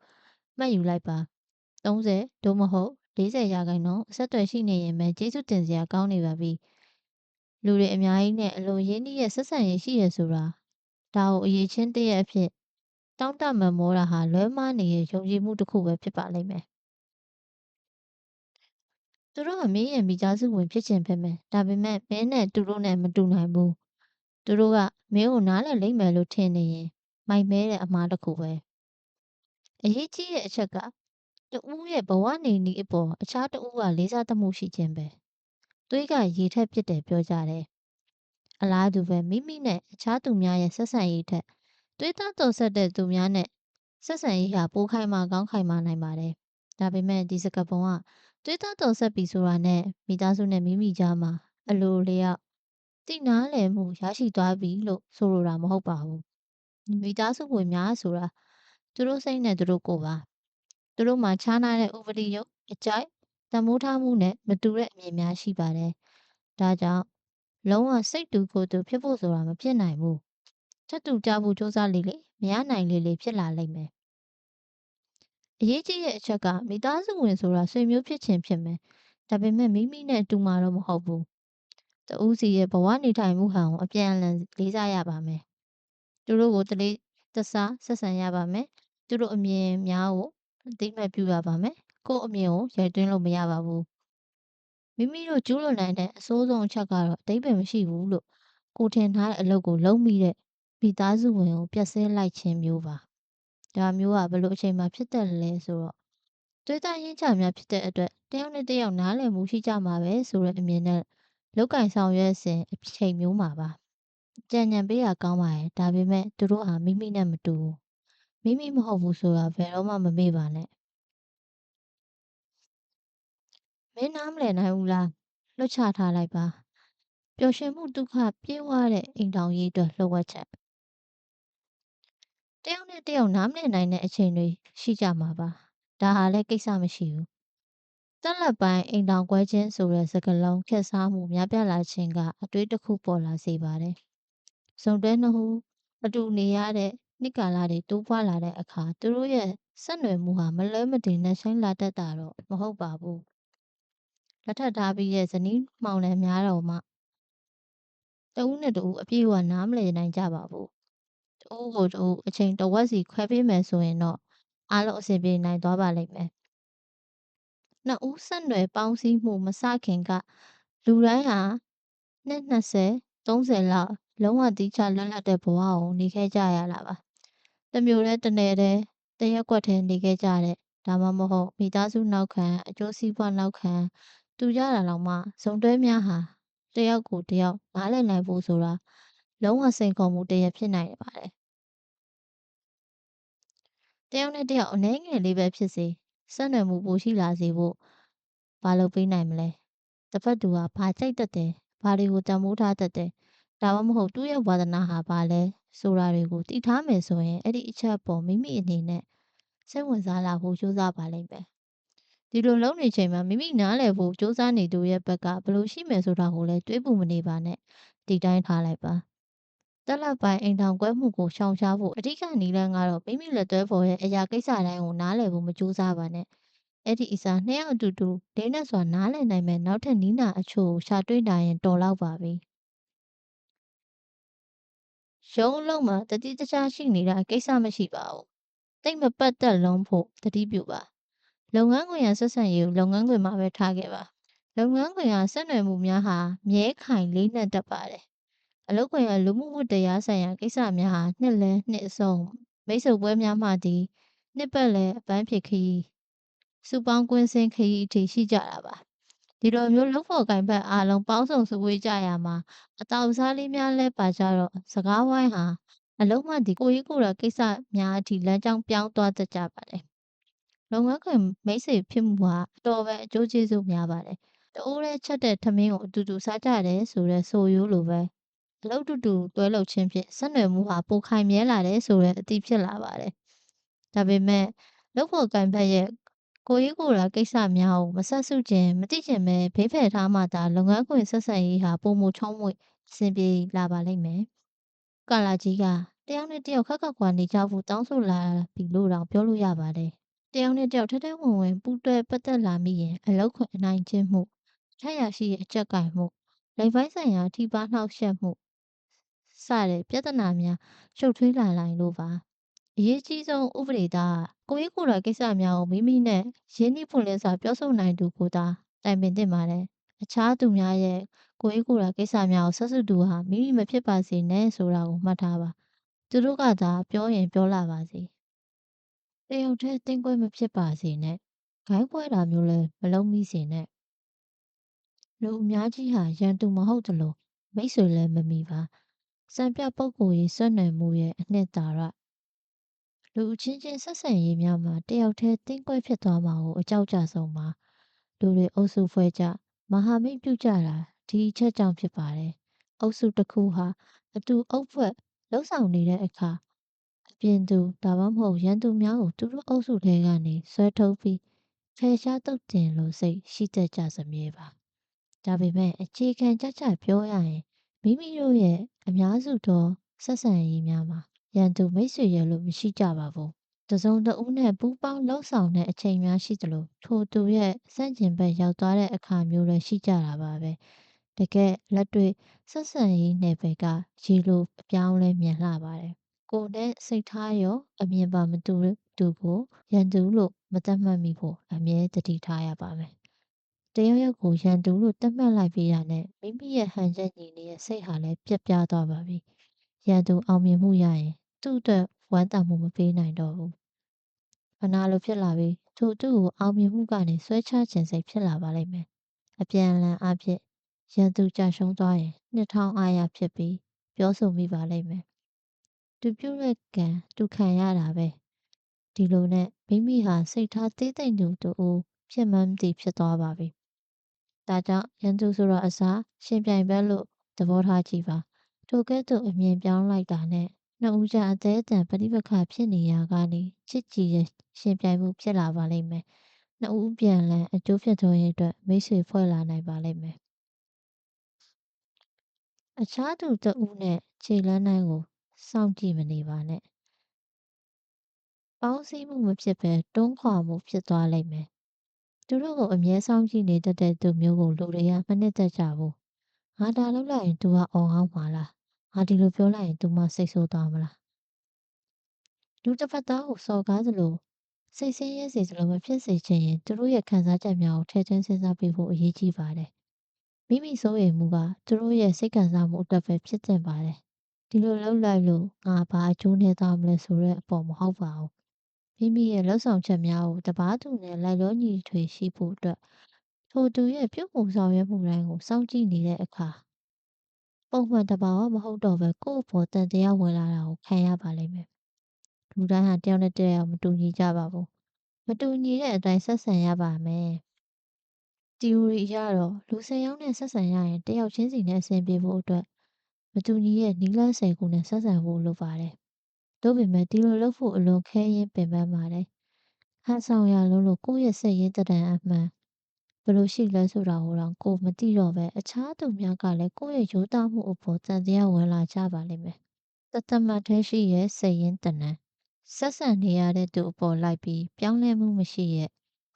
မှတ်ယူလိုက်ပါ။30သို့မဟုတ်40%အဆက်အသွယ်ရှိနေရင်ပဲကျေးဇူးတင်စရာကောင်းနေပါပြီ။လူတွေအများကြီးနဲ့အလိုရင်းနှီးရဲ့ဆက်ဆံရေးရှိရဆိုတာဒါကိုအရေးချင်းတရက်အဖြစ်တောင့်တမမောတာဟာလွဲမှားနေတဲ့ယုံကြည်မှုတစ်ခုပဲဖြစ်ပါလိမ့်မယ်။သူတို့ကမင်းရဲ့မိသားစုဝင်ဖြစ်ချင်ဖြစ်မယ်။ဒါပေမဲ့မင်းနဲ့သူတို့နဲ့မတူနိုင်ဘူး။သူတို့ကမင်းကိုနားလည်လိမ့်မယ်လို့ထင်နေရင်မိုက်မဲတဲ့အမှားတစ်ခုပဲ။အရေးကြီးတဲ့အချက်ကတဦးရဲ့ဘဝနေနည်းအပေါ်အခြားတဦးကလေးစားသမှုရှိခြင်းပဲ။သွေးကရေထက်ဖြစ်တယ်ပြောကြတယ်။အလားတူပဲမိမိနဲ့အခြားသူများရဲ့ဆက်ဆံရေးထက်သွေးသားတော်ဆက်တဲ့သူများနဲ့ဆက်ဆံရေးဟာပိုခိုင်မာကောင်းခိုင်မာနိုင်ပါတယ်။ဒါပေမဲ့ဒီစကားပုံကသွေးသားတော်ဆက်ပြီဆိုတာနဲ့မိသားစုနဲ့မိမိကြားမှာအလိုလျောက်တိနားလည်မှုရရှိသွားပြီလို့ဆိုလိုတာမဟုတ်ပါဘူး။မိသားစုဝင်များဆိုတာသူတို့စိတ်နဲ့သူတို့ကိုယ်ပါ။သူတို့မှာခြားနာတဲ့ဥပဒေရုပ်အကြိုက်တမိုးထားမှုနဲ့မတူတဲ့အမြင်များရှိပါတယ်။ဒါကြောင့်လုံးဝစိတ်တူကိုယ်တူဖြစ်ဖို့ဆိုတာမဖြစ်နိုင်ဘူး။ချက်တူကြဖို့စူးစမ်းလေမရနိုင်လေဖြစ်လာလိမ့်မယ်။အရေးကြီးတဲ့အချက်ကမိသားစုဝင်ဆိုတာဆွေမျိုးဖြစ်ချင်းဖြစ်မယ်။ဒါပေမဲ့မိမိနဲ့တူမှာတော့မဟုတ်ဘူး။တဦးစီရဲ့ဘဝနေထိုင်မှုဟန်ကိုအပြန်အလှန်လေးစားရပါမယ်။သူတို့ကိုတလေးတစားဆက်ဆံရပါမယ်။သူတို့အမြင်များကိုအသိမှတ်ပြုရပါမယ်။ကိုယ့်အမြင်ကိုရိုက်သွင်းလို့မရပါဘူး။မိမိတို့ကျူးလွန်နိုင်တဲ့အဆိုးဆုံးအချက်ကတော့အဓိပ္ပာယ်မရှိဘူးလို့ကိုထင်ထားတဲ့အလုပ်ကိုလုံးမိတဲ့မိသားစုဝင်ကိုပြတ်ဆဲလိုက်ခြင်းမျိုးပါ။ဒါမျိုးကဘယ်လိုအချိန်မှဖြစ်တတ်လဲဆိုတော့သွေးသားရင်းချများဖြစ်တဲ့အတွက်တယောက်နဲ့တယောက်နားလည်မှုရှိကြမှာပဲဆိုတဲ့အမြင်နဲ့လောက်ကင်ဆောင်ရွက်စဉ်အချိန်မျိုးမှာပါ။ကြံညံပေးရကောင်းပါရဲ့ဒါပေမဲ့သူတို့ဟာမိမိနဲ့မတူဘူး။မိမိမဟုတ်ဘူးဆိုတာဘယ်တော့မှမမေ့ပါနဲ့။မင်းနားမလည်နိုင်ဘူးလား။လွတ်ချထားလိုက်ပါ။ပျော်ရွှင်မှုဒုက္ခပြေးဝတဲ့အိမ်ထောင်ရေးအတွက်လှုပ်ဝက်ချက်တယောက်နဲ့တယောက်နားမလည်နိုင်တဲ့အချိန်တွေရှိကြမှာပါ။ဒါဟာလည်းကိစ္စမရှိဘူး။တက်လက်ပိုင်းအိမ်ထောင်ကွဲခြင်းဆိုတဲ့စကားလုံးခက်စားမှုများပြားလာခြင်းကအတွေးတစ်ခုပေါ်လာစေပါတယ်။စုံတွဲနှစ်ဦးအတူနေရတဲ့နှစ်ကာလတွေတိုးပွားလာတဲ့အခါသူတို့ရဲ့ဆက်နွယ်မှုဟာမလွဲမသွေနဲ့ဆိုင်လာတတ်တာတော့မဟုတ်ပါဘူး။လက်ထပ်ထားပြီးရဲ့ဇနီးမောင်နှံများတော်မှတဦးနဲ့တဦးအပြည့်အဝနားမလည်နိုင်ကြပါဘူး။တဦးကိုတဦးအချိန်တဝက်စီခွဲပေးမယ်ဆိုရင်တော့အားလုံးအဆင်ပြေနိုင်သွားပါလိမ့်မယ်။နှစ်ဦးဆက်နွယ်ပေါင်းစည်းမှုမစခင်ကလူတိုင်းဟာနှစ်20 30လောက်လုံးဝတိကျလွတ်လပ်တဲ့ဘဝကိုနေခဲ့ကြရတာပါ။တစ်မျိုးတည်းတစ်နယ်တည်းတစ်ရက်ကွက်တည်းနေခဲ့ကြတဲ့ဒါမှမဟုတ်မိသားစုနောက်ခံအကျိုးစီးပွားနောက်ခံတူကြတာလောက်မှဇုံတွဲများဟာတယောက်ကိုတယောက်နားလည်နိုင်ဖို့ဆိုတာလုံးဝစိန်ခေါ်မှုတစ်ရပ်ဖြစ်နိုင်ပါတယ်။တယောက်နဲ့တယောက်အနည်းငယ်လေးပဲဖြစ်စေဆက်နွယ်မှုပိုရှိလာစေဖို့ဘာလုပ်ပေးနိုင်မလဲ။တစ်ဖက်သူဟာဘာကြိုက်တတ်တယ်ဘာတွေကိုတန်ဖိုးထားတတ်တယ်ဒါမှမဟုတ်သူ့ရဲ့ဝါသနာဟာဘာလဲဆိုတာတွေကိုသိထားမယ်ဆိုရင်အဲ့ဒီအချက်ပေါ်မိမိအနေနဲ့စိတ်ဝင်စားလာဖို့ကြိုးစားပါလိမ့်မယ်။ဒီလိုလုပ်နေချိန်မှာမိမိနားလည်ဖို့ကြိုးစားနေသူရဲ့ဘက်ကဘယ်လိုရှိမယ်ဆိုတာကိုလည်းတွေးပူမနေပါနဲ့ဒီတိုင်းထားလိုက်ပါ။တက်လက်ပိုင်းအိမ်ထောင်ကွဲမှုကိုရှောင်ရှားဖို့အဓိကနည်းလမ်းကတော့မိမိလက်သွဲပေါ်ရဲ့အရာကိစ္စတိုင်းကိုနားလည်ဖို့မကြိုးစားပါနဲ့။အဲ့ဒီအစားနှစ်ယောက်အတူတူလေးနဲ့စွာနားလည်နိုင်မဲ့နောက်ထပ်နည်းနာအချို့ကိုရှာတွေ့နိုင်ရင်တော်လောက်ပါပြီ။ရုံးအလုံးမှာတတိတခြားရှိနေတာကိစ္စမရှိပါဘူး။တိတ်မပတ်သက်လုံးဖို့တတိပြုပါ။လုပ်ငန်းခွင်ရဆက်ဆံရေးကိုလုပ်ငန်းခွင်မှာပဲထားခဲ့ပါ။လုပ်ငန်းခွင်ကဆက်နွယ်မှုများဟာမြဲခိုင်လေးနက်တတ်ပါတယ်။အလုပ်ခွင်ကလူမှုဝတ္တရားဆိုင်ရာကိစ္စများဟာနှစ်လဲနှစ်အစုံမိတ်ဆွေပွဲများမှသည်နှစ်ပတ်လဲအပန်းဖြေခရီးစုပေါင်းကွင်းစင်းခရီးအထိရှိကြတာပါဒီလိုမျိုးလုပ်ဖို့ကင်ဘက်အားလုံးပေါင်းစုံစုဝေးကြရမှာအတောက်စားလေးများလဲပါကြတော့စကားဝိုင်းဟာအလုံးမဒီကိုကြီးကိုရာကိစ္စများအထိလမ်းကြောင်းပြောင်းသွားတတ်ကြပါတယ်လုပ်ငန်းခွင်မိတ်ဆွေဖြစ်မှုဟာအတော်ပဲအကျိုးကျေးဇူးများပါတယ်တိုးရဲချက်တဲ့ထမင်းကိုအတူတူစားကြတယ်ဆိုတဲ့ဆိုရိုးလိုပဲအလုပ်တူတူတွဲလုပ်ခြင်းဖြင့်ဆက်နွယ်မှုဟာပိုခိုင်မြဲလာတယ်ဆိုတဲ့အသည့်ဖြစ်လာပါတယ် ဒါပေမဲ့လုပ်ဖို့ကိုင်ဖက်ရဲ့ကိုယ်ရေးကိုယ်တာကိစ္စများကိုမဆက်စုခြင်းမသိခြင်းပဲဘေးဖယ်ထားမှသာလုပ်ငန်းခွင်ဆက်ဆံရေးဟာပုံမချုံးမွေအဆင်ပြေလာပါလိမ့်မယ်။ကာလာကြီးကတယောက်နဲ့တယောက်ခက်ခက်ခွာနေကြဖို့တောင်းဆိုလာပြီလို့တောင်ပြောလို့ရပါတယ်။တယောက်နဲ့တယောက်ထဲထဲဝင်ဝင်ပူးတွဲပတ်သက်လာမိရင်အလောက်ခွင့်အနိုင်ကျင့်မှုထက်ရရှိရဲ့အကြက်ကင်မှုလိမ်ပိုင်းဆိုင်ရာထိပါနှောက်ယှက်မှုစတဲ့ပြဿနာများရှုပ်ထွေးလာနိုင်လို့ပါအရေးကြီးဆုံးဥပဒေသားကိုရေးကိုယ်တော်ကိစ္စများကိုမိမိနဲ့ရင်းနှီးဖွင့်လင်းစွာပြောဆိုနိုင်သူကိုသာတိုင်ပင်သင့်ပါတယ်အခြားသူများရဲ့ကိုရေးကိုယ်တော်ကိစ္စများကိုဆက်စုသူဟာမိမိမဖြစ်ပါစေနဲ့ဆိုတာကိုမှတ်ထားပါသူတို့ကသာပြောရင်ပြောလာပါစေတယောက်တည်းတင်းကွဲမဖြစ်ပါစေနဲ့ဂိုင်းပွဲတာမျိုးလည်းမလုံးမိစေနဲ့လူအများကြီးဟာရန်သူမဟုတ်သလိုမိတ်ဆွေလည်းမမီပါစံပြပုဂ္ဂိုလ်ရေးစွန့်နယ်မှုရဲ့အနှစ်သာရလူအချင်းချင်းဆက်ဆံရေးများမှာတယောက်တည်းတင်းကွဲဖြစ်သွားမှာကိုအကြောက်ကြဆုံးပါလူတွေအုပ်စုဖွဲ့ကြမဟာမိတ်ပြုကြတာဒီအချက်ကြောင့်ဖြစ်ပါတယ်အုပ်စုတစ်ခုဟာအတူအုပ်ဖွဲ့လှုပ်ဆောင်နေတဲ့အခါအပြင်သူဒါမှမဟုတ်ရန်သူများကိုသူတို့အုပ်စုထဲကနေဆွဲထုတ်ပြီးဖယ်ရှားတုတ်တင်လို့စိတ်ရှိတတ်ကြစမြဲပါဒါပေမဲ့အခြေခံကြကြပြောရရင်မိမိတို့ရဲ့အများစုသောဆက်ဆံရေးများမှာရန်သူမိတ်ဆွေရဲ့လို့မရှိကြပါဘူးတစုံတဦးနဲ့ပူးပေါင်းလှုပ်ဆောင်တဲ့အချိန်များရှိသလိုထိုသူရဲ့စန့်ကျင်ဘက်ရောက်သွားတဲ့အခါမျိုးလည်းရှိကြတာပါပဲတကယ်လက်တွေ့ဆက်ဆံရေးနယ်ပယ်ကရေလိုအပြောင်းလဲမြင်လှပါတယ်ကိုယ်နဲ့စိတ်ထားရောအမြင်ပါမတူသူကိုရန်သူလို့မသတ်မှတ်မိဖို့အမြဲတတိထားရပါမယ်တယောက်ယောက်ကိုရန်သူလို့သတ်မှတ်လိုက်ပြီးတာနဲ့မိမိရဲ့ဟန်ချက်ညီနေတဲ့စိတ်ဟာလည်းပြတ်ပြားသွားပါပြီရန်သူအောင်မြင်မှုရရင်သူ့အတွက်ဝမ်းသာမှုမပေးနိုင်တော့ဘူးမနာလိုဖြစ်လာပြီးထိုသူ့ကိုအောင်မြင်မှုကနေဆွဲချခြင်းစိတ်ဖြစ်လာပါလိမ့်မယ်အပြန်အလှန်အဖြစ်ရန်သူကြရှုံးသွားရင်နှစ်ထောင်အားရဖြစ်ပြီးပြောဆိုမိပါလိမ့်မယ်သူပြုတဲ့ကံသူခံရတာပဲဒီလိုနဲ့မိမိဟာစိတ်ထားသေးသိမ့်သူတူဖြစ်မှန်းမသိဖြစ်သွားပါပြီဒါကြောင့်ရန်သူဆိုတော့အစားရှင်ပြိုင်ဘက်လို့သဘောထားကြည့်ပါထိုကဲ့သို့အမြင်ပြောင်းလိုက်တာနဲ့နှစ်ဦးကြားအသေးအတန်ပဋိပက္ခဖြစ်နေရကနေချစ်ကြည်ရဲ့ရှင်ပြိုင်မှုဖြစ်လာပါလိမ့်မယ်နှစ်ဦးပြန်လည်အကျိုးဖြစ်ထွန်းရေးအတွက်မိတ်ဆွေဖွဲ့လာနိုင်ပါလိမ့်မယ်အခြားသူတဦးနဲ့ခြေလမ်းတိုင်းကိုစောင့်ကြည့်မနေပါနဲ့ပေါင်းစည်းမှုမဖြစ်ဘဲတွန်းခွာမှုဖြစ်သွားလိမ့်မယ်သူတို့ကိုအမြဲဆောင်ကြည့်နေတတ်တဲ့သူမျိုးကိုလူတွေကမနှစ်သက်ကြဘူးငါဒါလုပ်လိုက်ရင် तू ကအော်ဟောင်းမှာလားငါဒီလိုပြောလိုက်ရင် तू မှစိတ်ဆိုးသွားမလားလူတစ်ဖက်သားကိုစော်ကားသလိုစိတ်ဆင်းရဲစေသလိုမဖြစ်စေချင်ရင်သူတို့ရဲ့ခံစားချက်များကိုထည့်သွင်းစဉ်းစားပေးဖို့အရေးကြီးပါတယ်မိမိစိုးရိမ်မှုကသူတို့ရဲ့စိတ်ခံစားမှုအတွက်ပဲဖြစ်သင့်ပါတယ်ဒီလိုလုပ်လိုက်လို့ငါဘာအကျိုးနဲ့သားမလဲဆိုတဲ့အပေါ်မဟုတ်ပါဘူးမိမိရဲ့လှုပ်ဆောင်ချက်များကိုတပားသူနဲ့လိုက်လျောညီထွေရှိဖို့အတွက်ထိုသူရဲ့ပြုမှုဆောင်ရွက်မှုတိုင်းကိုစောင့်ကြည့်နေတဲ့အခါပုံမှန်တဘာဝမဟုတ်တော့ဘဲကိုယ့်အပေါ်တန်တရားဝင်လာတာကိုခံရပါလိမ့်မယ်။လူတိုင်းဟာတယောက်နဲ့တယောက်မတူညီကြပါဘူး။မတူညီတဲ့အတိုင်းဆက်ဆံရပါမယ်။တီယိုရီအရတော့လူ10ယောက်နဲ့ဆက်ဆံရရင်တယောက်ချင်းစီနဲ့အဆင်ပြေဖို့အတွက်မတူညီရဲ့နည်းလမ်း10ခုနဲ့ဆက်ဆံဖို့လိုပါတယ်။ဒါပေမဲ့ဒီလိုလုပ်ဖို့အလွန်ခဲယဉ်းပင်ပန်းပါတယ်။ဟန်ဆောင်ရလုံးလို့ကိုယ့်ရဲ့စိတ်ရင်းတံအမှန်ဘယ်လိုရှိလဲဆိုတာကိုတော့ကိုမသိတော့ပဲအခြားသူများကလည်းကိုယ့်ရဲ့ရိုးသားမှုအပေါ်တန်တရားဝင်လာကြပါလိမ့်မယ်။တသမတ်ထဲရှိရဲ့စိတ်ရင်းတဏ္ဍဆက်ဆံနေရတဲ့သူအပေါ်လိုက်ပြီးပြောင်းလဲမှုမရှိရဲ့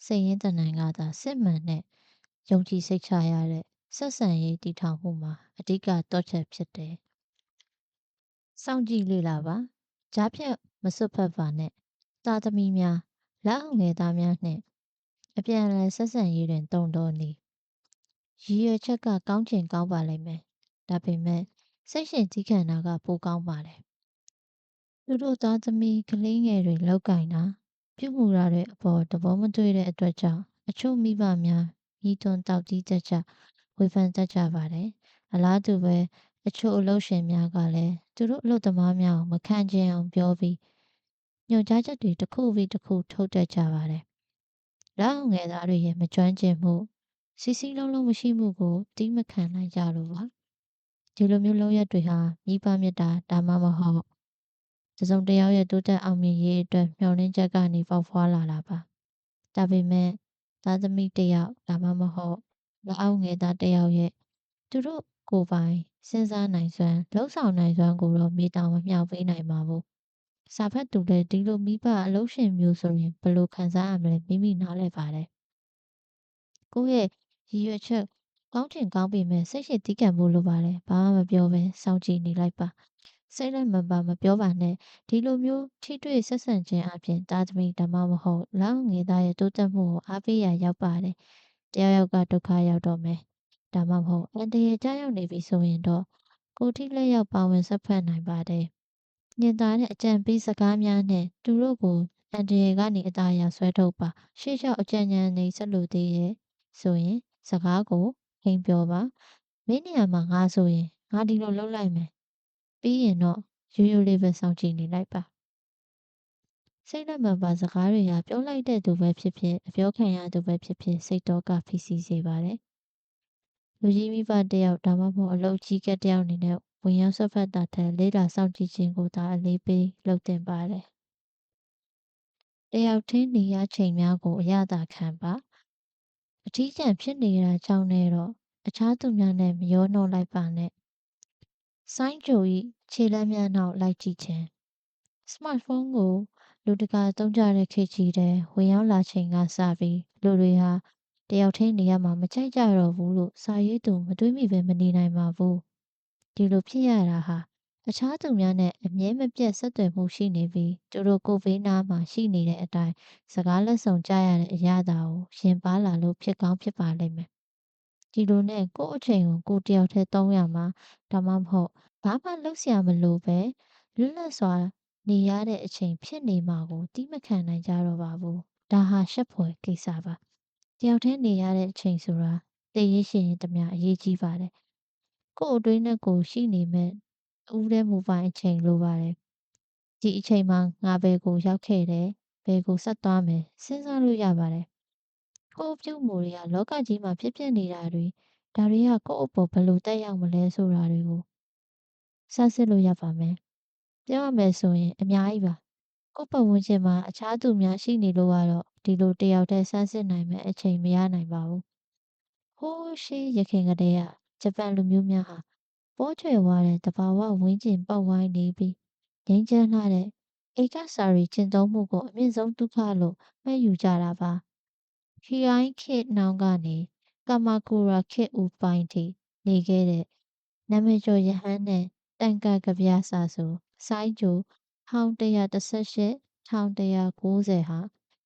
စိတ်ရင်းတဏ္ဍကသာစစ်မှန်တဲ့ယုံကြည်စိတ်ချရတဲ့ဆက်ဆံရေးတည်ထောင်မှုမှာအဓိကတော့ချက်ဖြစ်တယ်။စောင့်ကြည့်လေ့လာပါ။ကြားဖြတ်မစွတ်ဖက်ပါနဲ့။သားသမီးများလက်အောက်ငယ်သားများနှင့်အပြန်အလှန်ဆက်ဆံရေးတွင်တုံတော်နေရည်ရွယ်ချက်ကကောင်းချင်ကောင်းပါလိမ့်မယ်ဒါပေမဲ့စိတ်ရှင်သီးခံတာကပိုကောင်းပါတယ်သူတို့သားသမီးကလေးငယ်တွေလောက်ကင်တာပြုမှုတာတွေအပေါ်သဘောမတွေ့တဲ့အတွက်ကြောင့်အချို့မိဘများဤသွန်တောက်တီးတတ်ကြဝေဖန်တတ်ကြပါတယ်အလားတူပဲအချို့အလုပ်ရှင်များကလည်းသူတို့အလုပ်သမားများကိုမခံချင်အောင်ပြောပြီးညွှန်ကြားချက်တွေတစ်ခုပြီးတစ်ခုထုတ်တတ်ကြပါတယ်လက်အောင်ငယ်သားတွေရဲ့မကျွမ်းကျင်မှုစီစီလုံးလုံးမရှိမှုကိုတီးမခံနိုင်ကြလို့ပါဒီလိုမျိုးလုပ်ရက်တွေဟာမိဘမြတ်တာဒါမှမဟုတ် တစ်စုံတစ်ယောက်ရဲ့တိုးတက်အောင်မြင်ရေးအတွက်မျှော်လင့်ချက်ကနေပေါက်ဖွာလာတာပါဒါပေမဲ့သားသမီးတစ်ယောက်ဒါမှမဟုတ်လက်အောက်ငယ်သားတစ်ယောက်ရဲ့သူတို့ကိုယ်ပိုင်စဉ်းစားနိုင်စွမ်းလှုပ်ဆောင်နိုင်စွမ်းကိုတော့မြေတောင်မမျှောက်ပေးနိုင်ပါဘူးစာဖတ်သူလည်းဒီလိုမိဘအလုပ်ရှင်မျိုးဆိုရင်ဘယ်လိုခံစားရမလဲမိမိနားလည်ပါတယ်ကိုယ့်ရဲ့ရည်ရွယ်ချက်ကောင်းချင်ကောင်းပေမဲ့စိတ်ရှည်သည်းခံဖို့လိုပါတယ်ဘာမှမပြောဘဲစောင့်ကြည့်နေလိုက်ပါစိတ်လက်မပါမပြောပါနဲ့ဒီလိုမျိုးထိတွေ့ဆက်ဆံခြင်းအပြင်သားသမီးဓမ္မမဟုတ်လောက်ငယ်သားရဲ့တိုးတက်မှုကိုအားပေးရရောက်ပါတယ်တယောက်ယောက်ကဒုက္ခရောက်တော့မယ်ဒါမှမဟုတ်အန်တရယ်ကြောက်ရောက်နေပြီဆိုရင်တော့ကိုထိလက်ရောက်ပါဝင်ဆက်ဖက်နိုင်ပါတယ်ညင်သားတဲ့အကြံပေးစကားများနဲ့သူတို့ကိုအန်တရယ်ကနေအသာအရဆွဲထုတ်ပါရှေ့လျှောက်အကြံဉာဏ်နေဆက်လို့သေးရဲ့ဆိုရင်စကားကိုဟိန်ပြောပါမင်းနေရာမှာငါဆိုရင်ငါဒီလိုလုပ်လိုက်မယ်ပြီးရင်တော့ရိုးရိုးလေးပဲစောင့်ကြည့်နေလိုက်ပါစိတ်လက်မပါစကားတွေဟာပြောလိုက်တဲ့သူပဲဖြစ်ဖြစ်အပြောခံရသူပဲဖြစ်ဖြစ်စိတ်တော့ကဖိစီးစေပါတယ်လူကြီးမိဘတယောက်ဒါမှမဟုတ်အလုပ်ကြီးကတယောက်အနေနဲ့ဝင်ရောက်ဆွတ်ဖက်တာထက်လေးလာစောင့်ကြည့်ခြင်းကိုသာအလေးပေးလုပ်တင်ပါတယ်တယောက်ထင်းနေရချိန်များကိုအရသာခံပါအထီးကျန်ဖြစ်နေတာကြောင့်နဲ့တော့အခြားသူများနဲ့မရောနှောလိုက်ပါနဲ့ဆိုင်းကြိုဤခြေလက်များနောက်လိုက်ကြည့်ခြင်း စမတ်ဖုန်းကိုလူတကာသုံးကြတဲ့ခေတ်ကြီးတဲ့ဝင်ရောက်လာချိန်ကစပြီးလူတွေဟာတယောက်တည်းနေရမှာမကြိုက်ကြတော့ဘူးလို့စာရေးသူမတွေးမိပဲမနေနိုင်ပါဘူးဒီလိုဖြစ်ရတာဟာအခြားသူများနဲ့အမြဲမပြတ်ဆက်သွယ်မှုရှိနေပြီးသူတို့ကိုယ်ဘေးနားမှာရှိနေတဲ့အတိုင်းစကားလက်ဆောင်ကြားရတဲ့အရာသာကိုရင်ပါလာလို့ဖြစ်ကောင်းဖြစ်ပါလိမ့်မယ်ဒီလိုနဲ့ကိုယ့်အချိန်ကိုကိုယ်တယောက်တည်းသုံးရမှာဒါမှမဟုတ်ဘာမှလုပ်စရာမလိုပဲလွတ်လပ်စွာနေရတဲ့အချိန်ဖြစ်နေမှာကိုတီးမခံနိုင်ကြတော့ပါဘူးဒါဟာရှက်ဖွယ်ကိစ္စပါတယောက်တည်းနေရတဲ့အချိန်ဆိုတာတည်ရရှိရင်တမအရေးကြီးပါတယ်ကိုယ့်အတွင်းနဲ့ကိုယ်ရှိနေမဲ့ဦးတဲ့မူပိုင်အချိန်လိုပါတယ်ဒီအချိန်မှာငါဘယ်ကိုရောက်ခဲ့တယ်ဘယ်ကိုဆက်သွားမယ်စဉ်းစားလို့ရပါတယ်ကိုယ့်ပြုမှုတွေကလောကကြီးမှာဖြစ်ပျက်နေတာတွေဒါတွေကကိုယ့်အပေါ်ဘယ်လိုတက်ရောက်မလဲဆိုတာတွေကိုစမ်းစစ်လို့ရပါမယ်ပြောရမယ်ဆိုရင်အများကြီးပါကိုယ့်ပတ်ဝန်းကျင်မှာအခြားသူများရှိနေလို့ကတော့ဒီလိုတယောက်တည်းဆန်းစစ်နိုင်မယ့်အချိန်မရနိုင်ပါဘူး။ဟိုးရှေးယခင်ကတည်းကဂျပန်လူမျိုးများဟာပိုးချွေဝါတဲ့တဘာဝဝန်းကျင်ပတ်ဝိုင်းနေပြီးငြိမ်းချမ်းလာတဲ့ဧကစာရီကျင့်သုံးမှုကိုအမြင့်ဆုံးဒုက္ခလို့မှတ်ယူကြတာပါ။ခီရိုင်းခေတ်နောင်ကနေကာမာကူရာခေတ်ဦးပိုင်းထိနေခဲ့တဲ့နာမည်ကျော်ယဟန်နဲ့တန်ကကဗျာစာဆိုစိုင်းကျို1118 1190ဟာ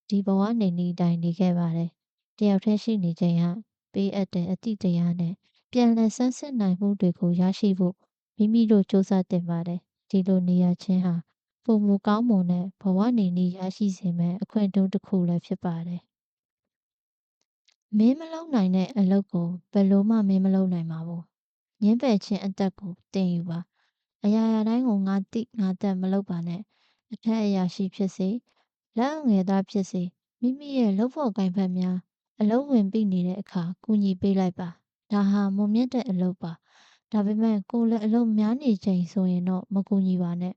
ဒီဘဝနေနေတိုင်းနေခဲ့ပါတယ်။တယောက်တည်းရှိနေခြင်းဟာပေးအပ်တဲ့အသည့်တရားနဲ့ပြန်လည်ဆန်းစစ်နိုင်မှုတွေကိုရရှိဖို့မိမိတို့စူးစမ်းတင်ပါတယ်။ဒီလိုနေရခြင်းဟာပုံမူကောင်းမွန်တဲ့ဘဝနေနေရရှိစေမယ့်အခွင့်အရေးတစ်ခုလည်းဖြစ်ပါတယ်။မင်းမလုံးနိုင်တဲ့အလုပ်ကိုဘယ်လိုမှမင်းမလုံးနိုင်ပါဘူး။ငင်းပယ်ခြင်းအသက်ကိုတင်ယူပါ။အရာရာတိုင်းကိုငါတိငါသက်မလုပ်ပါနဲ့အထက်အရာရှိဖြစ်စေလက်အငယ်သားဖြစ်စေမိမိရဲ့လုပ်ဖို့ကိုင်ဖက်များအလုံးဝင်ပြီးနေတဲ့အခါကူညီပေးလိုက်ပါဒါဟာမုံမြင့်တဲ့အလုပ်ပါဒါပေမဲ့ကိုလည်းအလုပ်များနေချိန်ဆိုရင်တော့မကူညီပါနဲ့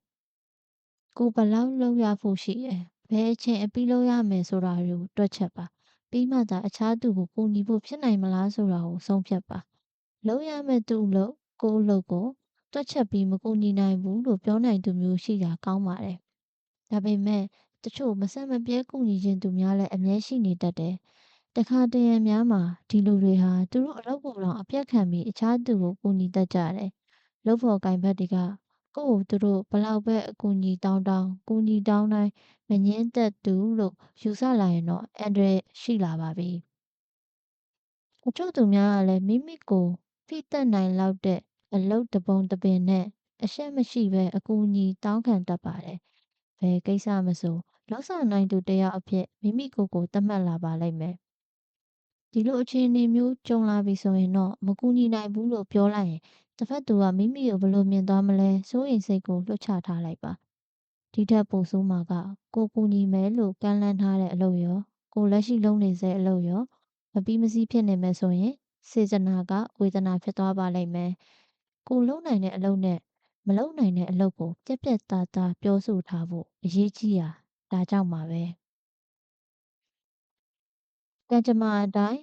ကိုဘလောက်လုပ်ရဖို့ရှိရဲ့ဘယ်အချိန်အပြီးလုပ်ရမယ်ဆိုတာကိုတွက်ချက်ပါပြီးမှသာအခြားသူကိုကူညီဖို့ဖြစ်နိုင်မလားဆိုတာကိုဆုံးဖြတ်ပါလုပ်ရမယ့်သူ့လို့ကိုယ့်လို့ကိုတွက်ချက်ပြီးမကူညီနိုင်ဘူးလို့ပြောနိုင်သူမျိုးရှိတာကောင်းပါတယ်ဒါပေမဲ့တချို့မဆက်မပြဲကူညီခြင်းသူများလည်းအမြဲရှိနေတတ်တယ်။တခါတရံများမှာဒီလူတွေဟာသူတို့အလုပ်ကိုယ်တော်အပြတ်ခံပြီးအခြားသူကိုကူညီတတ်ကြတယ်။လုပ်ဖို့ကိုင်ဘက်တွေကကိုယ့်ကိုသူတို့ဘလောက်ပဲအကူအညီတောင်းကူညီတောင်းတိုင်းမငင်းသက်သူလို့ယူဆလာရင်တော့အန္တရာယ်ရှိလာပါပြီ။အချို့သူများကလည်းမိမိကိုဖိတက်နိုင်လောက်တဲ့အလုပ်တပုံတပင်နဲ့အရှက်မရှိပဲအကူအညီတောင်းခံတတ်ပါတယ်။ဘယ်ကိစ္စမဆိုလောက်ဆောင်နိုင်သူတယောက်အဖြစ်မိမိကိုယ်ကိုသတ်မှတ်လာပါလိမ့်မယ်။ဒီလိုအခြေအနေမျိုးကြုံလာပြီဆိုရင်တော့မကူညီနိုင်ဘူးလို့ပြောလိုက်ရင်တစ်ဖက်သူကမိမိကိုဘယ်လိုမြင်သွားမလဲစိုးရိမ်စိတ်ကိုလွှတ်ချထားလိုက်ပါ။ဒီထက်ပိုဆိုးမှာကကိုကူညီမယ်လို့ကမ်းလှမ်းထားတဲ့အလုပ်ရောကိုလက်ရှိလုပ်နေစေအလုပ်ရောမပြီးမစည်းဖြစ်နေမယ်ဆိုရင်စေတနာကဝေဒနာဖြစ်သွားပါလိမ့်မယ်။ကိုလုံနိုင်တဲ့အလုပ်နဲ့ မလုပ်နိုင်တဲ့အလုပ်ကိုပြက်ပြက်သားသားပြောဆိုထားဖို့အရေးကြီးတာဒါကြောင့်ပါပဲကံကြမ္မာအတိုင်း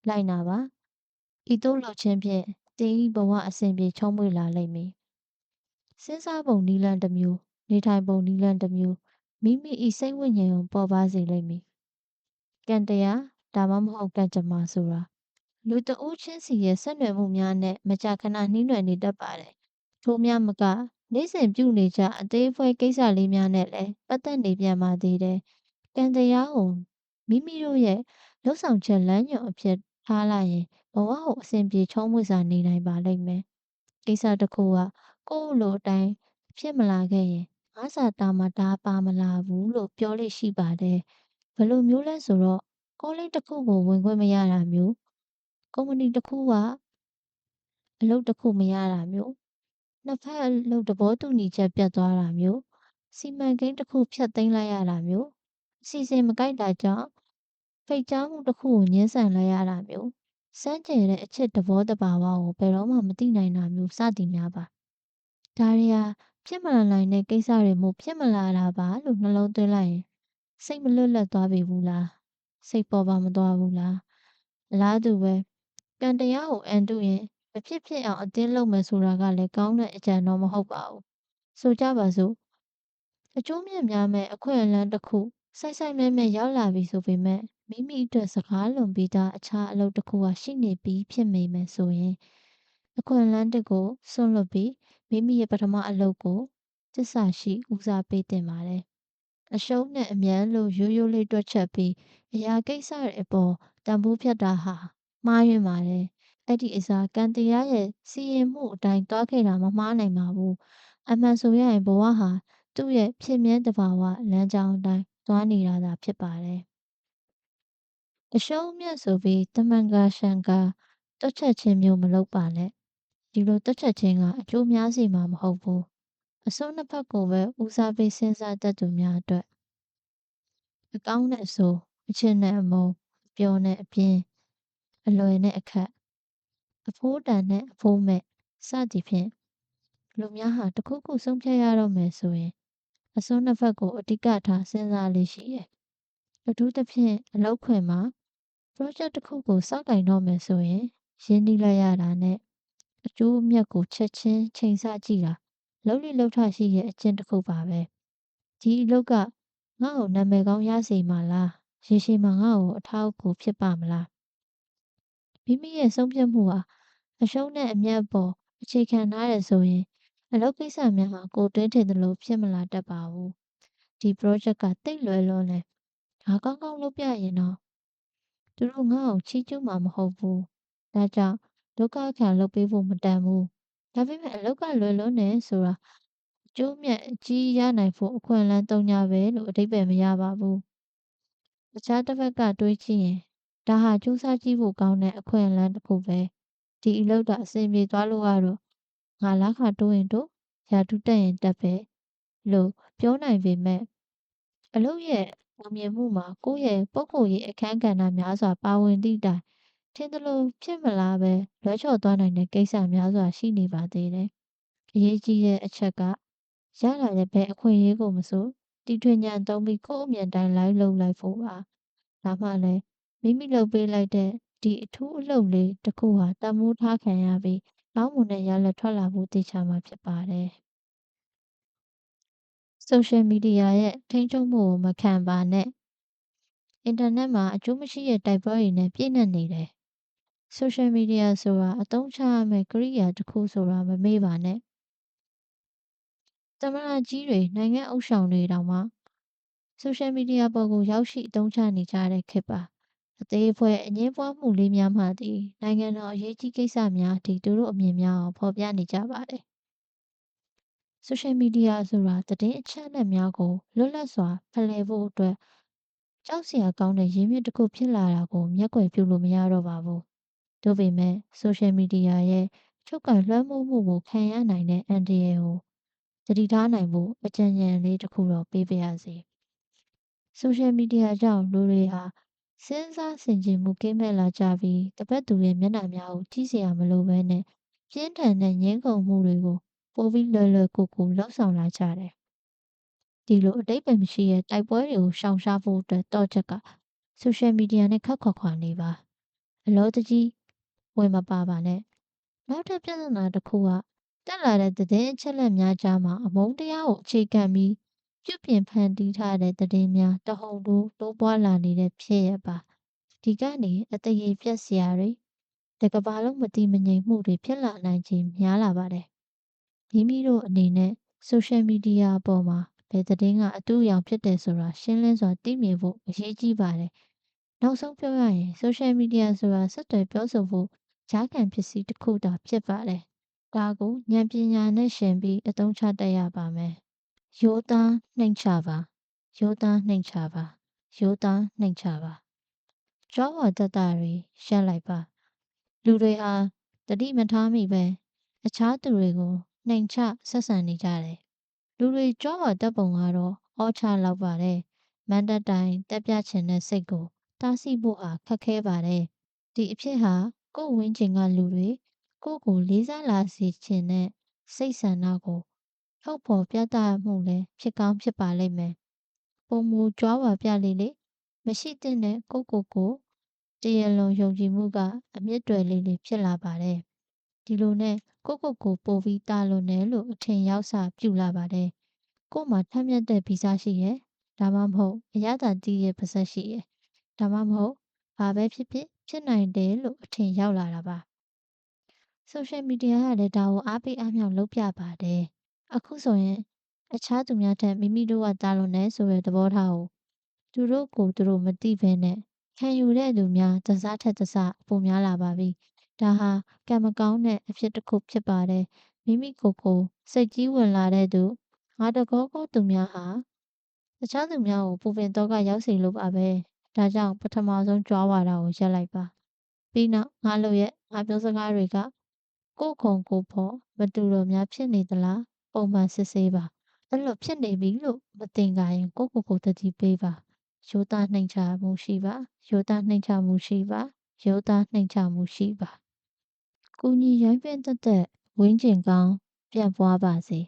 လိုက်နာပါဤသို့လုပ်ခြင်းဖြင့်သင်၏ဘဝအစဉ်ပြေချောမွေ့လာလိမ့်မည်စဉ်းစားပုံနည်းလမ်းတစ်မျိုးနေထိုင်ပုံနည်းလမ်းတစ်မျိုးမိမိ၏စိတ်ဝိညာဉ်ကိုပေါ်ပါစေလိမ့်မည်ကံတရားဒါမှမဟုတ်ကံကြမ္မာဆိုတာလူတဦးချင်းစီရဲ့ဆက်နွယ်မှုများနဲ့မကြာခဏနှီးနွယ်နေတတ်ပါတယ်ထိုများမကနေ့စဉ်ပြုနေကြအသေးအဖွဲကိစ္စလေးများနဲ့လည်းပတ်သက်နေပြန်ပါသေးတယ်ကံတရားကိုမိမိတို့ရဲ့လှုပ်ဆောင်ချက်လမ်းညွှန်အဖြစ်ထားလိုက်ရင်ဘဝကိုအစဉ်ပြေချောမွေ့စွာနေနိုင်ပါလိမ့်မယ်ကိစ္စတစ်ခုကကိုယ့်လိုအတိုင်းဖြစ်မလာခဲ့ရင်ငါစာတာမှာဒါပါမလာဘူးလို့ပြောလို့ရှိပါတယ်ဘယ်လိုမျိုးလဲဆိုတော့ကောလိပ်တစ်ခုကိုဝင်ခွင့်မရတာမျိုးကုမ္ပဏီတစ်ခုကအလုပ်တစ်ခုမရတာမျိုးနှစ်ဖက်အလုပ်သဘောတူညီချက်ပြတ်သွားတာမျိုးစီမံကိန်းတစ်ခုဖျက်သိမ်းလိုက်ရတာမျိုးအစီအစဉ်မကိုက်တာကြောင့်ဖိတ်ကြားမှုတစ်ခုကိုညှင်းဆန်လိုက်ရတာမျိုးစမ်းကြဲတဲ့အချက်သဘောတဘာဝကိုဘယ်တော့မှမသိနိုင်တာမျိုးစသည်များပါဒါတွေဟာဖြစ်မလာနိုင်တဲ့ကိစ္စတွေမို့ဖြစ်မလာတာပါလို့နှလုံးသွင်းလိုက်ရင်စိတ်မလွတ်လပ်သွားပြီဘူးလားစိတ်ပေါ်ပါမသွားဘူးလားအလားတူပဲကံတရားကိုအန်တုရင်မဖြစ်ဖြစ်အောင်အတင်းလုပ်မယ်ဆိုတာကလည်းကောင်းတဲ့အကြံတော့မဟုတ်ပါဘူးဆိုကြပါစို့အကျိုးမြတ်များမဲ့အခွင့်အလမ်းတစ်ခုစိုက်စိုက်မဲမဲရောက်လာပြီဆိုပေမဲ့မိမိအတွက်စကားလွန်ပြီးသားအခြားအလုပ်တစ်ခုကရှိနေပြီးဖြစ်မိမယ်ဆိုရင်အခွင့်အလမ်းတစ်ကိုဆွန့်လွတ်ပြီးမိမိရဲ့ပထမအလုပ်ကိုသစ္စာရှိဦးစားပေးတင်ပါတယ်အရှုံးနဲ့အမြတ်လို့ရိုးရိုးလေးတွက်ချက်ပြီးအရာကိစ္စတွေအပေါ်တန်ဖိုးဖြတ်တာဟာမှားယွင်းပါတယ်အဲ့ဒီအစားကံတရားရဲ့စီရင်မှုအတိုင်းသွားခဲ့တာမမှားနိုင်ပါဘူးအမှန်ဆိုရရင်ဘဝဟာသူ့ရဲ့ဖြစ်မြဲတဘာဝလမ်းကြောင်းအတိုင်းသွားနေတာသာဖြစ်ပါတယ်အရှုံးအမြတ်ဆိုပြီးတမန်ကာရှန်ကာတွက်ချက်ခြင်းမျိုးမလုပ်ပါနဲ့ဒီလိုတွက်ချက်ခြင်းကအကျိုးများစေမှာမဟုတ်ဘူးအစိုးနှစ်ဖက်ကိုပဲဦးစားပေးစဉ်းစားတတ်သူများအတွက်အကောင်းနဲ့အဆိုးအချစ်နဲ့အမုန်းအပျော်နဲ့အပြင်းအလွယ်နဲ့အခက်အဖိုးတန်နဲ့အဖိုးမဲ့စသည်ဖြင့်လူများဟာတစ်ခုခုဆုံးဖြတ်ရတော့မယ်ဆိုရင်အစွန်းနှစ်ဖက်ကိုအဓိကထားစဉ်းစားလေးရှိတယ်။အထူးသဖြင့်အလောက်ခွင်မှာ project တစ်ခုကိုစောင့်တိုင်တော့မယ်ဆိုရင်ရင်းနှီးလိုက်ရတာနဲ့အကျိုးအမြတ်ကိုချက်ချင်းချိန်ဆကြည့်တာလုံးလိလုံးထရှိရဲ့အကျင့်တစ်ခုပါပဲ။ဒီအလုပ်ကငါ့ကိုနာမည်ကောင်းရစေမှာလား။ရေရှည်မှာငါ့ကိုအထောက်အကူဖြစ်ပါမလား။မိမိရဲ့ဆုံးဖြတ်မှုဟာအရှုံးနဲ့အမြတ်ပေါ်အခြေခံထားရဆိုရင်အလုပ်ကိစ္စများဟာကိုယ်တွင်းထင်သလိုဖြစ်မလာတတ်ပါဘူး။ဒီ project ကတိတ်လွယ်လွန်းတယ်။ငါကောင်းကောင်းလုပ်ပြရင်တော့သူတို့ငါ့ကိုချီးကျူးမှာမဟုတ်ဘူး။ဒါကြောင့်ဒုက္ခခံလုပ်ပေးဖို့မတန်ဘူး။ဒါပေမဲ့အလုပ်ကလွယ်လွန်းတယ်ဆိုတာအကျိုးမြတ်အကြီးရနိုင်ဖို့အခွင့်အလမ်းသုံးညာပဲလို့အဓိပ္ပာယ်မရပါဘူး။တခြားတစ်ဖက်ကတွေးကြည့်ရင်ဒါဟာစူးစမ်းကြည့်ဖို့ကောင်းတဲ့အခွင့်အလမ်းတစ်ခုပဲ။ဒီအလုပ်ကအဆင်ပြေသွားလို့ကတော့ငါလာခတိုးရင်တို့ရာထူးတက်ရင်တက်ပဲလို့ပြောနိုင်ပေမဲ့အလုပ်ရဲ့အောင်မြင်မှုမှာကိုယ့်ရဲ့ပုဂ္ဂိုလ်ရေးအခန်းကဏ္ဍများစွာပါဝင်သည့်တိုင်ထင်သလိုဖြစ်မလားပဲလွဲချော်သွားနိုင်တဲ့ကိစ္စများစွာရှိနေပါသေးတယ်။အရေးကြီးတဲ့အချက်ကရလာတဲ့ဘယ်အခွင့်အရေးကိုမဆိုတီထွင်ဉာဏ်သုံးပြီးကိုယ့်အမြင်တိုင်းလိုက်လုပ်လိုက်ဖို့ပါ။ဒါမှလည်းမိမိလုပ်ပေးလိုက်တဲ့ဒီအထူးအလုပ်လေးတစ်ခုဟာတန်ဖိုးထားခံရပြီးကောင်းမွန်တဲ့ရလဒ်ထွက်လာဖို့သိချမှာဖြစ်ပါတယ်။ social media ရဲ့ထိန်းချုပ်မှုကိုမခံပါနဲ့အင်တာနက်မှာအကျိုးမရှိတဲ့တိုက်ပွဲတွေနဲ့ပြည့်နှက်နေတယ်။ social media ဆိုတာအသုံးချရမယ့်ကိရိယာတစ်ခုဆိုတာမမေ့ပါနဲ့။သမ္မတကြီးတွေနိုင်ငံဥဆောင်တွေတောင်မှ social media ပေါ်ကိုရောက်ရှိအသုံးချနေကြတဲ့ခေတ်ပါ။အသေးအဖွဲအငင်းပွားမှုလေးများမှသည်နိုင်ငံတော်အရေးကြီးကိစ္စများအထိသူတို့အမြင်များအောင်ဖော်ပြနေကြပါတယ်။ social media ဆိုတာသတင်းအချက်အလက်များကိုလွတ်လပ်စွာဖလှယ်ဖို့အတွက်ကြောက်စရာကောင်းတဲ့ရင်းမြစ်တစ်ခုဖြစ်လာတာကိုမျက်ကွယ်ပြုလို့မရတော့ပါဘူး။ဒါပေမဲ့ social media ရဲ့ချုပ်ကိုင်လွှမ်းမိုးမှုကိုခံရနိုင်တဲ့အန္တရာယ်ကိုသတိထားနိုင်ဖို့အကြံဉာဏ်လေးတစ်ခုတော့ပေးပါရစေ။ social media ကြောင့်လူတွေဟာစဉ်းစားဆင်ခြင်မှုကင်းမဲ့လာကြပြီးတပတ်သူရဲ့မျက်နှာများကိုကြည့်စရာမလိုဘဲနဲ့ပြင်းထန်တဲ့ငြင်းခုန်မှုတွေကို ပိုပြီးလွယ်လွယ်ကူကူလှုပ်ဆောင်လာကြတယ်။ဒီလိုအတိတ်ပဲမရှိတဲ့တိုက်ပွဲတွေကိုရှောင်ရှားဖို့အတွက်တော့ချက်ကဆိုရှယ်မီဒီယာနဲ့ခက်ခွာနေပါအလောတကြီးဝင်မပါနဲ့နောက်ထပ်ပြဿနာတစ်ခုကတက်လာတဲ့သတင်းအချက်အလက်များကြားမှာအမုန်းတရားကိုအခြေခံပြီးပြုပြင်ဖန်တီးထားတဲ့သတင်းများတဟုန်ထိုးတိုးပွားလာနေတဲ့ဖြစ်ရပ်ပါဒီကနေအတရေပြက်စရာတွေတကဘာလုံးမတိမငြိမ်မှုတွေဖြစ်လာနိုင်ခြင်းများလာပါတယ်မိမိတို့အနေနဲ့ဆိုရှယ်မီဒီယာအပေါ်မှာဘယ်သတင်းကအတူအယောင်ဖြစ်တယ်ဆိုတာရှင်းလင်းစွာသိမြင်ဖို့အရေးကြီးပါတယ်နောက်ဆုံးပြောရရင်ဆိုရှယ်မီဒီယာဆိုတာဆက်သွယ်ပြောဆိုဖို့ကြားခံပစ္စည်းတစ်ခုသာဖြစ်ပါတယ်ဒါကိုဉာဏ်ပညာနဲ့ရှင်ပြီးအသုံးချတတ်ရပါမယ်ရိုးသားနှိမ်ချပါရိုးသားနှိမ်ချပါရိုးသားနှိမ်ချပါကြွားဝါတတတွေရပ်လိုက်ပါလူတွေဟာတတိမထားမိပဲအခြားသူတွေကိုနှိမ်ချဆက်ဆံနေကြတယ်လူတွေကြွားဝါတတ်ပုံကတော့အောချလောက်ပါတယ်မန်တပ်တိုင်းတက်ပြချင်တဲ့စိတ်ကိုတားဆီးဖို့ဟာခက်ခဲပါတယ်ဒီအဖြစ်ဟာကိုယ်ဝင်းကျင်ကလူတွေကိုယ့်ကိုလေးစားလာစေခြင်းနဲ့စိတ်ဆန္ဒကိုထုတ်ဖော်ပြသမှုလည်းဖြစ်ကောင်းဖြစ်ပါလိမ့်မယ်ပုံမူကြွားဝါပြလေလေမရှိသင့်တဲ့ကိုတရားလွန်ယုံကြည်မှုကအမြင့်တွယ်လေးဖြစ်လာပါတယ်ဒီလိုနဲ့ကိုပိုပြီးတာလွန်တယ်လို့အထင်ရောက်စပြုလာပါတယ်ကို့မှာထက်မြက်တဲ့ဗီဇရှိရဲ့ဒါမှမဟုတ်အရသာတီးရဲ့ပါဇက်ရှိရဲ့ဒါမှမဟုတ်ဘာပဲဖြစ်နိုင်တယ်လို့အထင်ရောက်လာတာပါဆိုရှယ်မီဒီယာကလည်းဒါကိုအားပေးအားမြောက်လုပ်ပြပါတယ်အခုဆိုရင်အခြားသူများထက်မိမိတို့ကတာလွန်တယ်ဆိုတဲ့သဘောထားကိုသူတို့ကိုသူတို့မသိဘဲနဲ့ခံယူတဲ့လူများတစားထက်တစားပိုများလာပါပြီဒါဟာကံမကောင်းတဲ့အဖြစ်တစ်ခုဖြစ်ပါတယ်မိမိကိုစိတ်ကြီးဝင်လာတဲ့သူငါတကောကိုသူများဟာတခြားသူများကိုပူပင်တော့ကရောက်စေလို့ပါပဲဒါကြောင့်ပထမဆုံးကြွားဝါတာကိုရပ်လိုက်ပါပြီးနောက်ငါလို့ရဲ့ငါပြောစကားတွေကကိုခုံကိုဖို့မတူတော့များဖြစ်နေသလားပုံမှန်စစ်ဆေးပါအဲ့လိုဖြစ်နေပြီလို့မတင်ကြရင်ကိုတတိပေးပါရိုးသားနှိမ်ချမှုရှိပါရိုးသားနှိမ်ချမှုရှိပါရိုးသားနှိမ်ချမှုရှိပါကုညီရိုင်းပင်သက်ဝင်းကျင်ကောင်းပြန့်ပွားပါစေ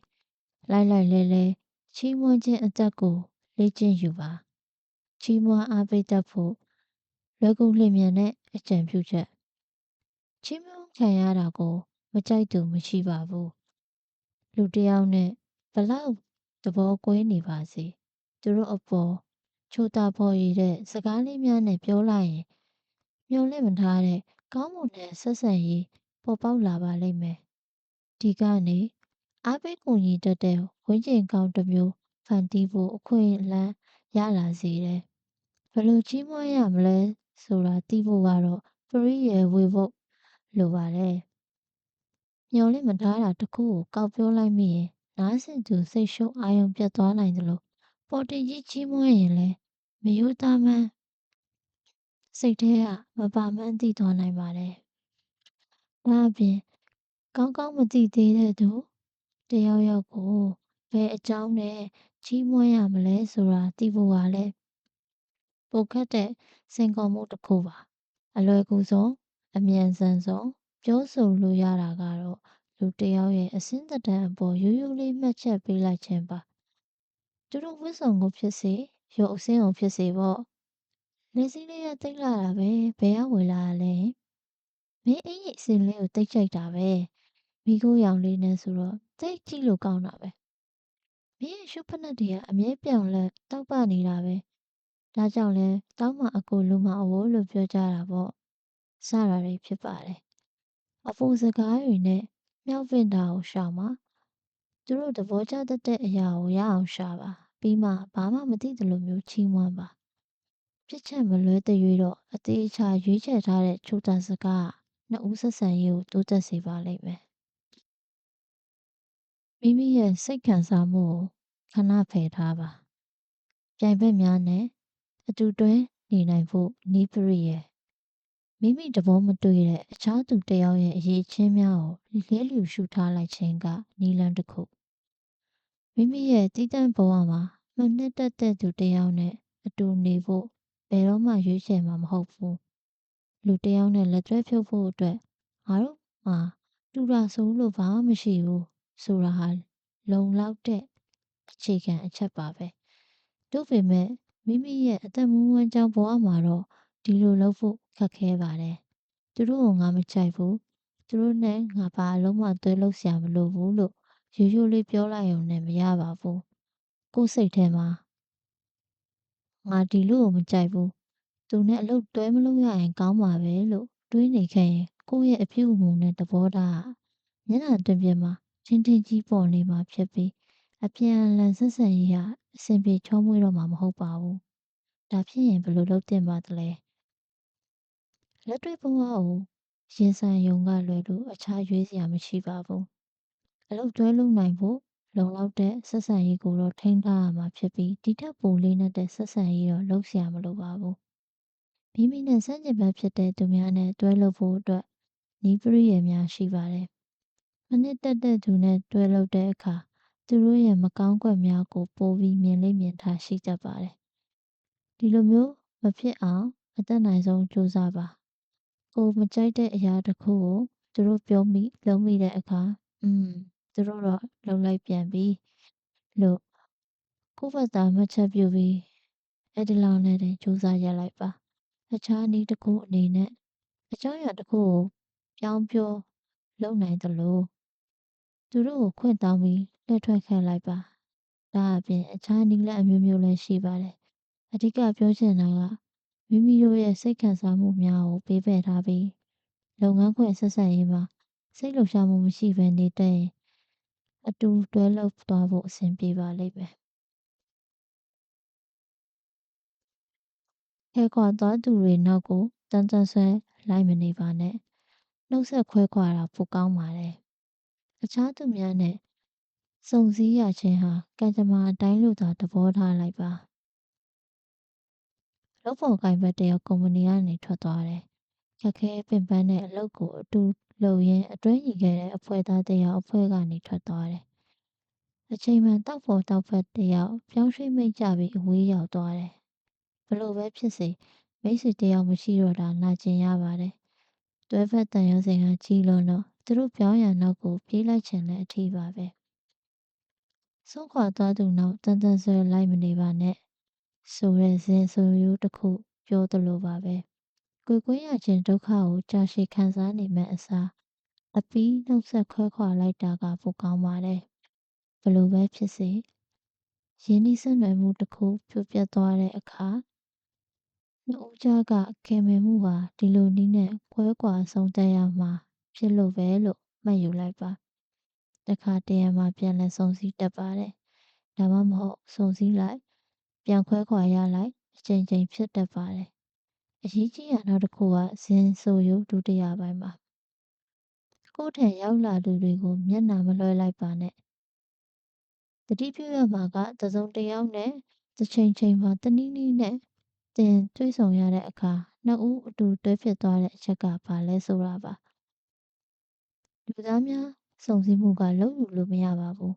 လိုက်လဲချီးမွမ်းခြင်းအသက်ကိုလေ့ကျင့်ယူပါချီးမွမ်းအားပေးတတ်ဖို့လွယ်ကူလျင်မြန်တဲ့အကြံပြုချက်ချီးမွမ်းခံရတာကိုမကြိုက်သူမရှိပါဘူးလူတစ်ယောက်နဲ့ဘလောက်သဘောကွဲနေပါစေသူတို့အပေါ်ချိုတာပေါ်ရည်တဲ့စကားလေးများနဲ့ပြောလိုက်ရင်မျော်လင့်မထားတဲ့ကောင်းမွန်တဲ့ဆက်ဆံရေးပေါ်ပေါက်လာပါလိမ့်မယ်ဒီကနေအားပေးကူညီတတ်တဲ့ဝင်းကျင်ကောင်းတစ်မျိုးဖန်တီးဖို့အခွင့်အလမ်းရလာစေတယ်ဘယ်လိုချီးမွမ်းရမလဲဆိုတာသိဖို့ကတော့ပရိယေဝေဖို့လိုပါတယ်မျော်လင့်မထားတာတစ်ခုကိုကောက်ပြောလိုက်မိရင်နားဆင်သူစိတ်ရှုံးအာရုံပြတ်သွားနိုင်သလိုပေါ်တင်ကြီးချီးမွမ်းရင်လည်းမယိုးသားမှန်းစိတ်ထဲကမပါမှန်းသိသွားနိုင်ပါတယ်။ဒါအပြင်ကောင်းကောင်းမသိသေးတဲ့သူတယောက်ကိုဘယ်အကြောင်းနဲ့ချီးမွမ်းရမလဲဆိုတာသိဖို့ကလည်းပိုခက်တဲ့စိန်ခေါ်မှုတစ်ခုပါ။အလွယ်ကူဆုံးအမြန်ဆန်ဆုံးပြောဆိုလို့ရတာကတော့လူတစ်ယောက်ရဲ့အစင်းသက်တမ်းအပေါ်ရိုးရိုးလေးမှတ်ချက်ပေးလိုက်ခြင်းပါသူတို့ဝတ်စုံကိုဖြစ်စေရုပ်အစင်းကိုဖြစ်စေပေါ့နေစည်းလေးကတိတ်လာတာပဲဘယ်ကဝင်လာတာလဲမင်းအင်းကြီးအစင်းလေးကိုတိတ်ချိုက်တာပဲမိခိုးရောင်လေးနဲ့ဆိုတော့တိတ်ကြည့်လို့ကောင်းတာပဲမင်းရဲ့ရှုပ်ဖက်နဲ့တည်းကအမြဲပြောင်းလဲတောက်ပနေတာပဲဒါကြောင့်လဲတောင်းမှအကိုလူမအဝိုးလို့ပြောကြတာပေါ့စတာတွေဖြစ်ပါတယ်အပူစကားတွေနဲ့မြောက်ပင်တာကိုရှောင်ပါသူတို့သဘောကျတတ်တဲ့အရာကိုရအောင်ရှာပါပြီးမှဘာမှမသိသလိုမျိုးချီးမွမ်းပါပြစ်ချက်မလွဲတရွေ့တော့အသေးချာရွေးချယ်ထားတဲ့ချိုတာစကားနှစ်ဦးဆက်ဆံရေးကိုတိုးတက်စေပါလိမ့်မယ်မိမိရဲ့စိတ်ခံစားမှုကိုခဏဖယ်ထားပါပြိုင်ဘက်များနဲ့အတူတွဲနေနိုင်ဖို့နီးပရိရဲ့မိမိတဘောမတွေ့တဲ့အခြားသူတစ်ယောက်ရဲ့အရေးချင်းများကိုလဲလှူရှုထားလိုက်ခြင်းကနီလန်းတစ်ခုမိမိရဲ့တည်တံ့ဘဝမှာမနှစ်သက်တဲ့သူတစ်ယောက်နဲ့အတူနေဖို့ဘယ်တော့မှရွေးချယ်မှာမဟုတ်ဘူးလူတစ်ယောက်နဲ့လက်တွဲဖြုတ်ဖို့အတွက်ငါတို့မှာတူတာဆိုလို့ဘာမှမရှိဘူး ဆိုတာဟာလုံလောက်တဲ့အခြေခံအချက်ပါပဲ။သို့ပေမဲ့မိမိရဲ့အသက်မွေးဝမ်းကြောင်းဘဝမှာတော့ဒီလိုလုပ်ဖို့ခက်ခဲပါတယ်။သူတို့ကိုငါမကြိုက်ဘူး။သူတို့နဲ့ငါဘာအလုံးမှတွဲလုပ်စရာမလိုဘူးလို့ရိုးရိုးလေးပြောလိုက်ရုံနဲ့မရပါဘူး။ကိုယ့်စိတ်ထဲမှာငါဒီလူကိုမကြိုက်ဘူး။သူနဲ့အလုပ်တွဲမလုပ်ရရင်ကောင်းပါပဲလို့တွေးနေခဲ့ရင်ကိုယ့်ရဲ့အပြုအမူနဲ့သဘောထားကမျက်နှာသွင်းပြင်မှာထင်ထင်ကြီးပေါ်နေမှာဖြစ်ပြီးအပြန်အလှန်ဆက်ဆံရေးဟာအဆင်ပြေချောမွေ့တော့မှာမဟုတ်ပါဘူး။ဒါဖြစ်ရင်ဘယ်လိုလုပ်သင့်ပါသလဲ။လက်တွေ့ဘဝကိုရင်ဆိုင်ရုံကလွယ်လို့အခြားရွေးစရာမရှိပါဘူး။အလုပ်တွဲလုပ်နိုင်ဖို့လုံလောက်တဲ့ဆက်ဆံရေးကိုတော့ထိန်းထားရမှာဖြစ်ပြီးဒီထက်ပိုလေးနက်တဲ့ဆက်ဆံရေးတော့လုပ်စရာမလိုပါဘူး။မိမိနဲ့ဆန့်ကျင်ဘက်ဖြစ်တဲ့သူများနဲ့တွဲလုပ်ဖို့အတွက်နည်းပရိယာယ်များရှိပါတယ်။မနှစ်သက်တဲ့သူနဲ့တွဲလုပ်တဲ့အခါသူတို့ရဲ့မကောင်းကွက်များကိုပိုပြီးမြင်လေ့မြင်ထရှိတတ်ပါတယ်။ဒီလိုမျိုးမဖြစ်အောင်အတတ်နိုင်ဆုံးကြိုးစားပါ။ကိုယ်မကြိုက်တဲ့အရာတစ်ခုကိုသူတို့ပြောမိလုပ်မိတဲ့အခါသူတို့တော့လုပ်လိုက်ပြန်ပြီလို့ကိုယ့်ဘက်သားမှတ်ချက်ပြုပြီးအဲ့ဒီလောက်နဲ့တင်ကြိုးစားရပ်လိုက်ပါ။အခြားနည်းတစ်ခုအနေနဲ့အကြောင်းအရာတစ်ခုကိုပြောင်းပြောလုပ်နိုင်သလိုသူတို့ကိုခွင့်တောင်းပြီးလှည့်ထွက်ခဲ့လိုက်ပါ။ဒါအပြင်အခြားနည်းလမ်းအမျိုးမျိုးလည်းရှိပါတယ်။အဓိကပြောချင်တာကမိမိတို့ရဲ့စိတ်ခံစားမှုများကိုပေးပယ်ထားပြီးလုပ်ငန်းခွင်ဆက်ဆံရေးမှာစိတ်လှုပ်ရှားမှုမရှိဘဲနေတတ်ရင်အတူတွဲလုပ်သွားဖို့အဆင်ပြေပါလိမ့်မယ်။ခဲခွာသွားသူတွေနောက်ကိုတန်းတန်းဆွဲလိုက်မနေပါနဲ့။နှုတ်ဆက်ခွဲခွာတာပိုကောင်းပါတယ်။အခြားသူများနဲ့စုံစည်းရခြင်းဟာကံကြမ္မာအတိုင်းလို့သာသဘောထားလိုက်ပါ။လုပ်ဖော်ကိုင်ဘက်တယောက်ကုမ္ပဏီကနေထွက်သွားတယ်။ခက်ခဲပင်ပန်းတဲ့အလုပ်ကိုအတူလုပ်ရင်းအတွဲညီခဲ့တဲ့အဖွဲ့သားတယောက်အဖွဲ့ကနေထွက်သွားတယ်။အချိန်မှန်တောက်ဖော်တောက်ဖက်တယောက်ပြောင်းရွှေ့မိတ်ကြပြီးအဝေးရောက်သွားတယ်။ဘလို့ပဲဖြစ်စေမိတ်ဆွေတယောက်မရှိတော့တာနာကျင်ရပါတယ်။တွဲဖက်တန်ရုံးစဉ်ကကြီးလွန်းတော့သူတို့ပြောင်းရန်နောက်ကိုပြေးလိုက်ချင်တဲ့အထီးပါပဲ။ဆုံးခွာသွားသူနောက်တန်တန်ဆွဲလိုက်မနေပါနဲ့ဆိုတဲ့ဇင်ဆိုရိုးတစ်ခုပြောသလိုပါပဲကိုယ်ကွင်းရခြင်းဒုက္ခကိုကြာရှည်ခံစားနေမဲ့အစားအပီးနှုတ်ဆက်ခွဲခွာလိုက်တာကပိုကောင်းပါတယ်ဘလို့ပဲဖြစ်စေရင်းနှီးဆက်နွယ်မှုတစ်ခုပြိုပြတ်သွားတဲ့အခါနှစ်ဦးကြားကခင်မင်မှုဟာဒီလိုနည်းနဲ့ကွဲကွာဆုံးသက်ရမှာဖြစ်လို့ပဲလို့မှတ်ယူလိုက်ပါတခါတရံမှာပြန်လည်ဆုံစည်းတတ်ပါတယ်ဒါမှမဟုတ်ဆုံစည်းလိုက်ပြန်ခွဲခွာရလိုက်အချိန်ချင်းဖြစ်တတ်ပါတယ်အရေးကြီးတာနောက်တစ်ခုကဇင်ဆိုရိုးဒုတိယပိုင်းပါကိုယ့်ထံရောက်လာသူတွေကိုမျက်နှာမလွှဲလိုက်ပါနဲ့တတိပြုရမှာကတစုံတစ်ယောက်နဲ့တစ်ချိန်မှာတနည်းနည်းနဲ့တင်တွေ့ဆုံရတဲ့အခါနှစ်ဦးအတူတွဲဖြစ်သွားတဲ့အချက်ကဘာလဲဆိုတာပါလူသားများစုံစည်းမှုကလုံးယူလို့မရပါဘူး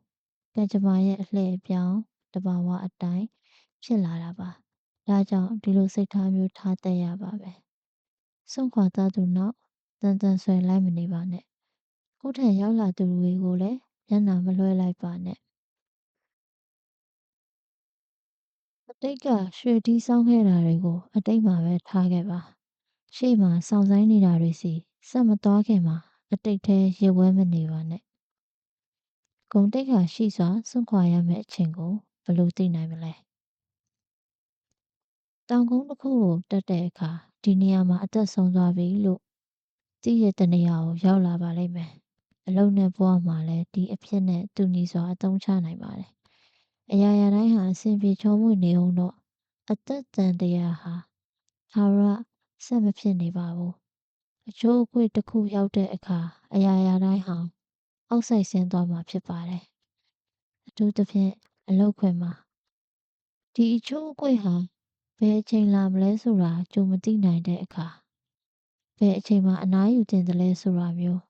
ကံကြမ္မာရဲ့အလှည့်အပြောင်းတဘာဝအတိုင်းဖြစ်လာတာပါဒါကြောင့်ဒီလိုစိတ်ထားမျိုးထားတတ်ရပါပဲဆုံးခွာသွားသူနောက်တန်တန်ဆွဲလိုက်မနေပါနဲ့ကိုယ့်ထံရောက်လာသူတွေကိုလည်းမျက်နှာမလွှဲလိုက်ပါနဲ့အတိတ်ကရွှေတီးဆောင်းခဲ့တာတွေကိုအတိတ်မှာပဲထားခဲ့ပါရှေ့မှာစောင့်ဆိုင်နေတာတွေစီဆက်မသွားခင်မှာအတိတ်ထဲရေဝဲမနေပါနဲ့ဂုံတိတ်ခါရှိစွာစွန့်ခွာရမယ့်အချိန်ကိုဘယ်လိုသိနိုင်မလဲတောင်ကုန်းတစ်ခုကိုတက်တဲ့အခါဒီနေရာမှာအသက်ဆုံးသွားပြီလို့သိရတဲ့နေရာကိုရောက်လာပါလိမ့်မယ်အလုံးနဲ့ဘဝမှာလည်းဒီအဖြစ်နဲ့တူညီစွာအသုံးချနိုင်ပါတယ်အရာရာတိုင်းဟာအစဉ်ပြေချောမွေ့နေအောင်တော့အသက်တန်တရားဟာသာရဆက်မဖြစ်နေပါဘူးအချိုးအကွေ့တစ်ခုရောက်တဲ့အခါအရာရာတိုင်းဟာအောက်ဆိုင်ဆင်းသွားမှာဖြစ်ပါတယ်အထူးသဖြင့်အလောက်ခွင်မှာဒီအချိုးအကွေ့ဟာဘယ်အချိန်လာမလဲဆိုတာကြုံမသိနိုင်တဲ့အခါဘယ်အချိန်မှာအနားယူတင်တယ်လဲဆိုတာမျိုး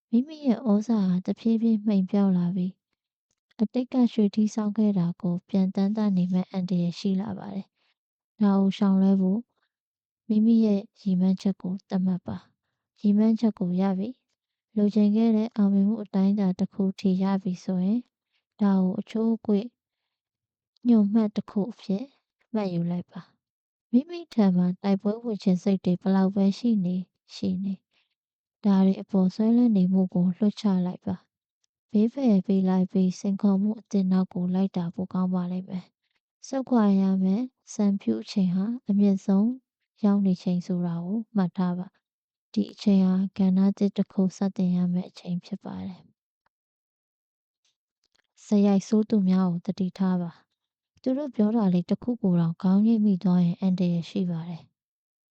မိမိရဲ့ဩဇာဟာတဖြည်းဖြည်းမှိန်ပြောင်းလာပြီးအတိတ်ကရွှေထီးဆောင်ခဲ့တာကိုပြန်တန်းတနေမဲ့အန္တရာယ်ရှိလာပါတယ်။ဒါကိုရှောင်လွှဲဖို့မိမိရဲ့ရည်မှန်းချက်ကိုသတ်မှတ်ပါ။ရည်မှန်းချက်ကိုရပြီ လိုချင်ခဲ့တဲ့အောင်မြင်မှုအတိုင်းအတာတစ်ခုထိရပြီဆိုရင်ဒါကိုအချိုးအကွေ့ညွှန်မှတ်တစ်ခုအဖြစ်မှတ်ယူလိုက်ပါမိမိထံမှာတိုက်ပွဲဝင်ခြင်းစိတ်တွေဘလောက်ပဲရှိနေဒါတွေအပေါ်ဆွဲလန်းနေမှုကိုလွှတ်ချလိုက်ပါဘေးဖယ်ပေးလိုက်ပြီးစိန်ခေါ်မှုအသစ်နောက်ကိုလိုက်တာပိုကောင်းပါလိမ့်မယ်စုတ်ခွာရမယ်စံဖြူအချိန်ဟာအမြင့်ဆုံးရောက်နေချိန်ဆိုတာကိုမှတ်ထားပါဒီအချိန်ဟာကဏ္ဍတစ်တစ်ခုစတင်ရမယ့်အချိန်ဖြစ်ပါတယ်ဇယိုက်ဆိုးသူများကိုတတိထားပါသူတို့ပြောတာလေးတစ်ခုကိုတော့ခေါင်းငိတ်မိသွားရင်အန္တရာယ်ရှိပါတယ်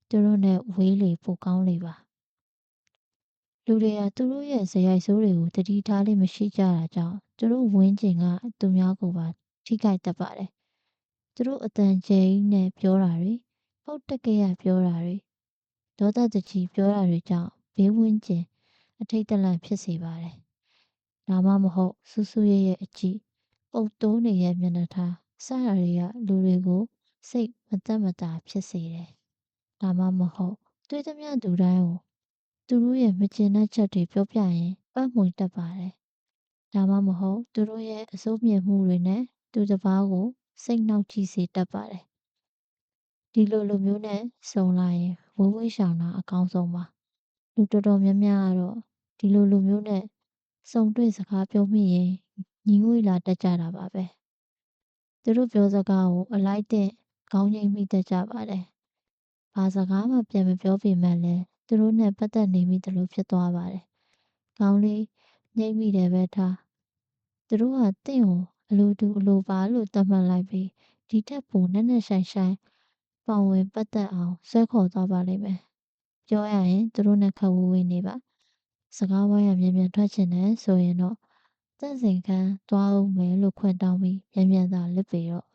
သူတို့နဲ့ဝေးလေပိုကောင်းလေပါလူတွေကသူတို့ရဲ့ဇယိုက်ဆိုးတွေကိုတတိထားလေးမရှိကြတာကြောင့်သူတို့ဝင်းကျင်ကသူများကိုပါထိခိုက်တတ်ပါတယ်သူတို့အတန်ကျဲကြီးနဲ့ပြောတာတွေပုတ်တက်ကရပြောတာတွေဒေါသတကြီးပြောတာတွေကြောင့်ဘေးဝန်းကျင်အထိတ်တလန့်ဖြစ်စေပါတယ်ဒါမှမဟုတ်စူးစူးရဲရဲအကြည့်ပုတ်တိုးနေရဲ့မျက်နှာထားစတာတွေကလူတွေကိုစိတ်မသက်မသာဖြစ်စေတယ်ဒါမှမဟုတ်တွေးသမျှသူတိုင်းကိုသူတို့ရဲ့မကျေနပ်ချက်တွေပြောပြရင်ပတ်မွေတတ်ပါတယ်ဒါမှမဟုတ်သူတို့ရဲ့အစိုးမြင်မှုတွေနဲ့သူတစ်ပါးကိုစိတ်နှောက်ကြည့်စေတတ်ပါတယ်ဒီလိုလူမျိုးနဲ့ဆုံလာရင်ဝေးဝေးရှောင်တာအကောင်းဆုံးပါလူတော်တော်များများကတော့ဒီလိုလူမျိုးနဲ့ဆုံတွေ့စကားပြောမိရင်ညီငွေလာတတ်ကြတာပါပဲသူတို့ပြောစကားကိုအလိုက်တင်ခေါင်းငိမ့်မိတတ်ကြပါတယ်ဘာစကားမှပြန်မပြောပေမဲ့လည်းသူတို့နဲ့ပတ်သက်နေမိတယ်လို့ဖြစ်သွားပါတယ်ခေါင်းလေးငိမ့်မိတယ်ပဲထားသူတို့ကတင့်ကိုအလိုတူအလိုပါလို့သတ်မှတ်လိုက်ပြီးဒီထက်ပိုနက်နက်ရှိုင်ရှိုင်ပေါဝင်ပတ်သက်အောင်ဆွဲခေါ်သွားပါလိမ့်မယ်ပြောရရင်သူတို့နဲ့ခက်ဝေးဝေးနေပါစကားဝိုင်းရမြန်မြန်ထွက်ချင်တယ်ဆိုရင်တော့တန့်စင်ခန်းသွားအောင်မယ်လို့ခွင့်တောင်းပြီးမြန်မြန်သာလစ်ပေတော့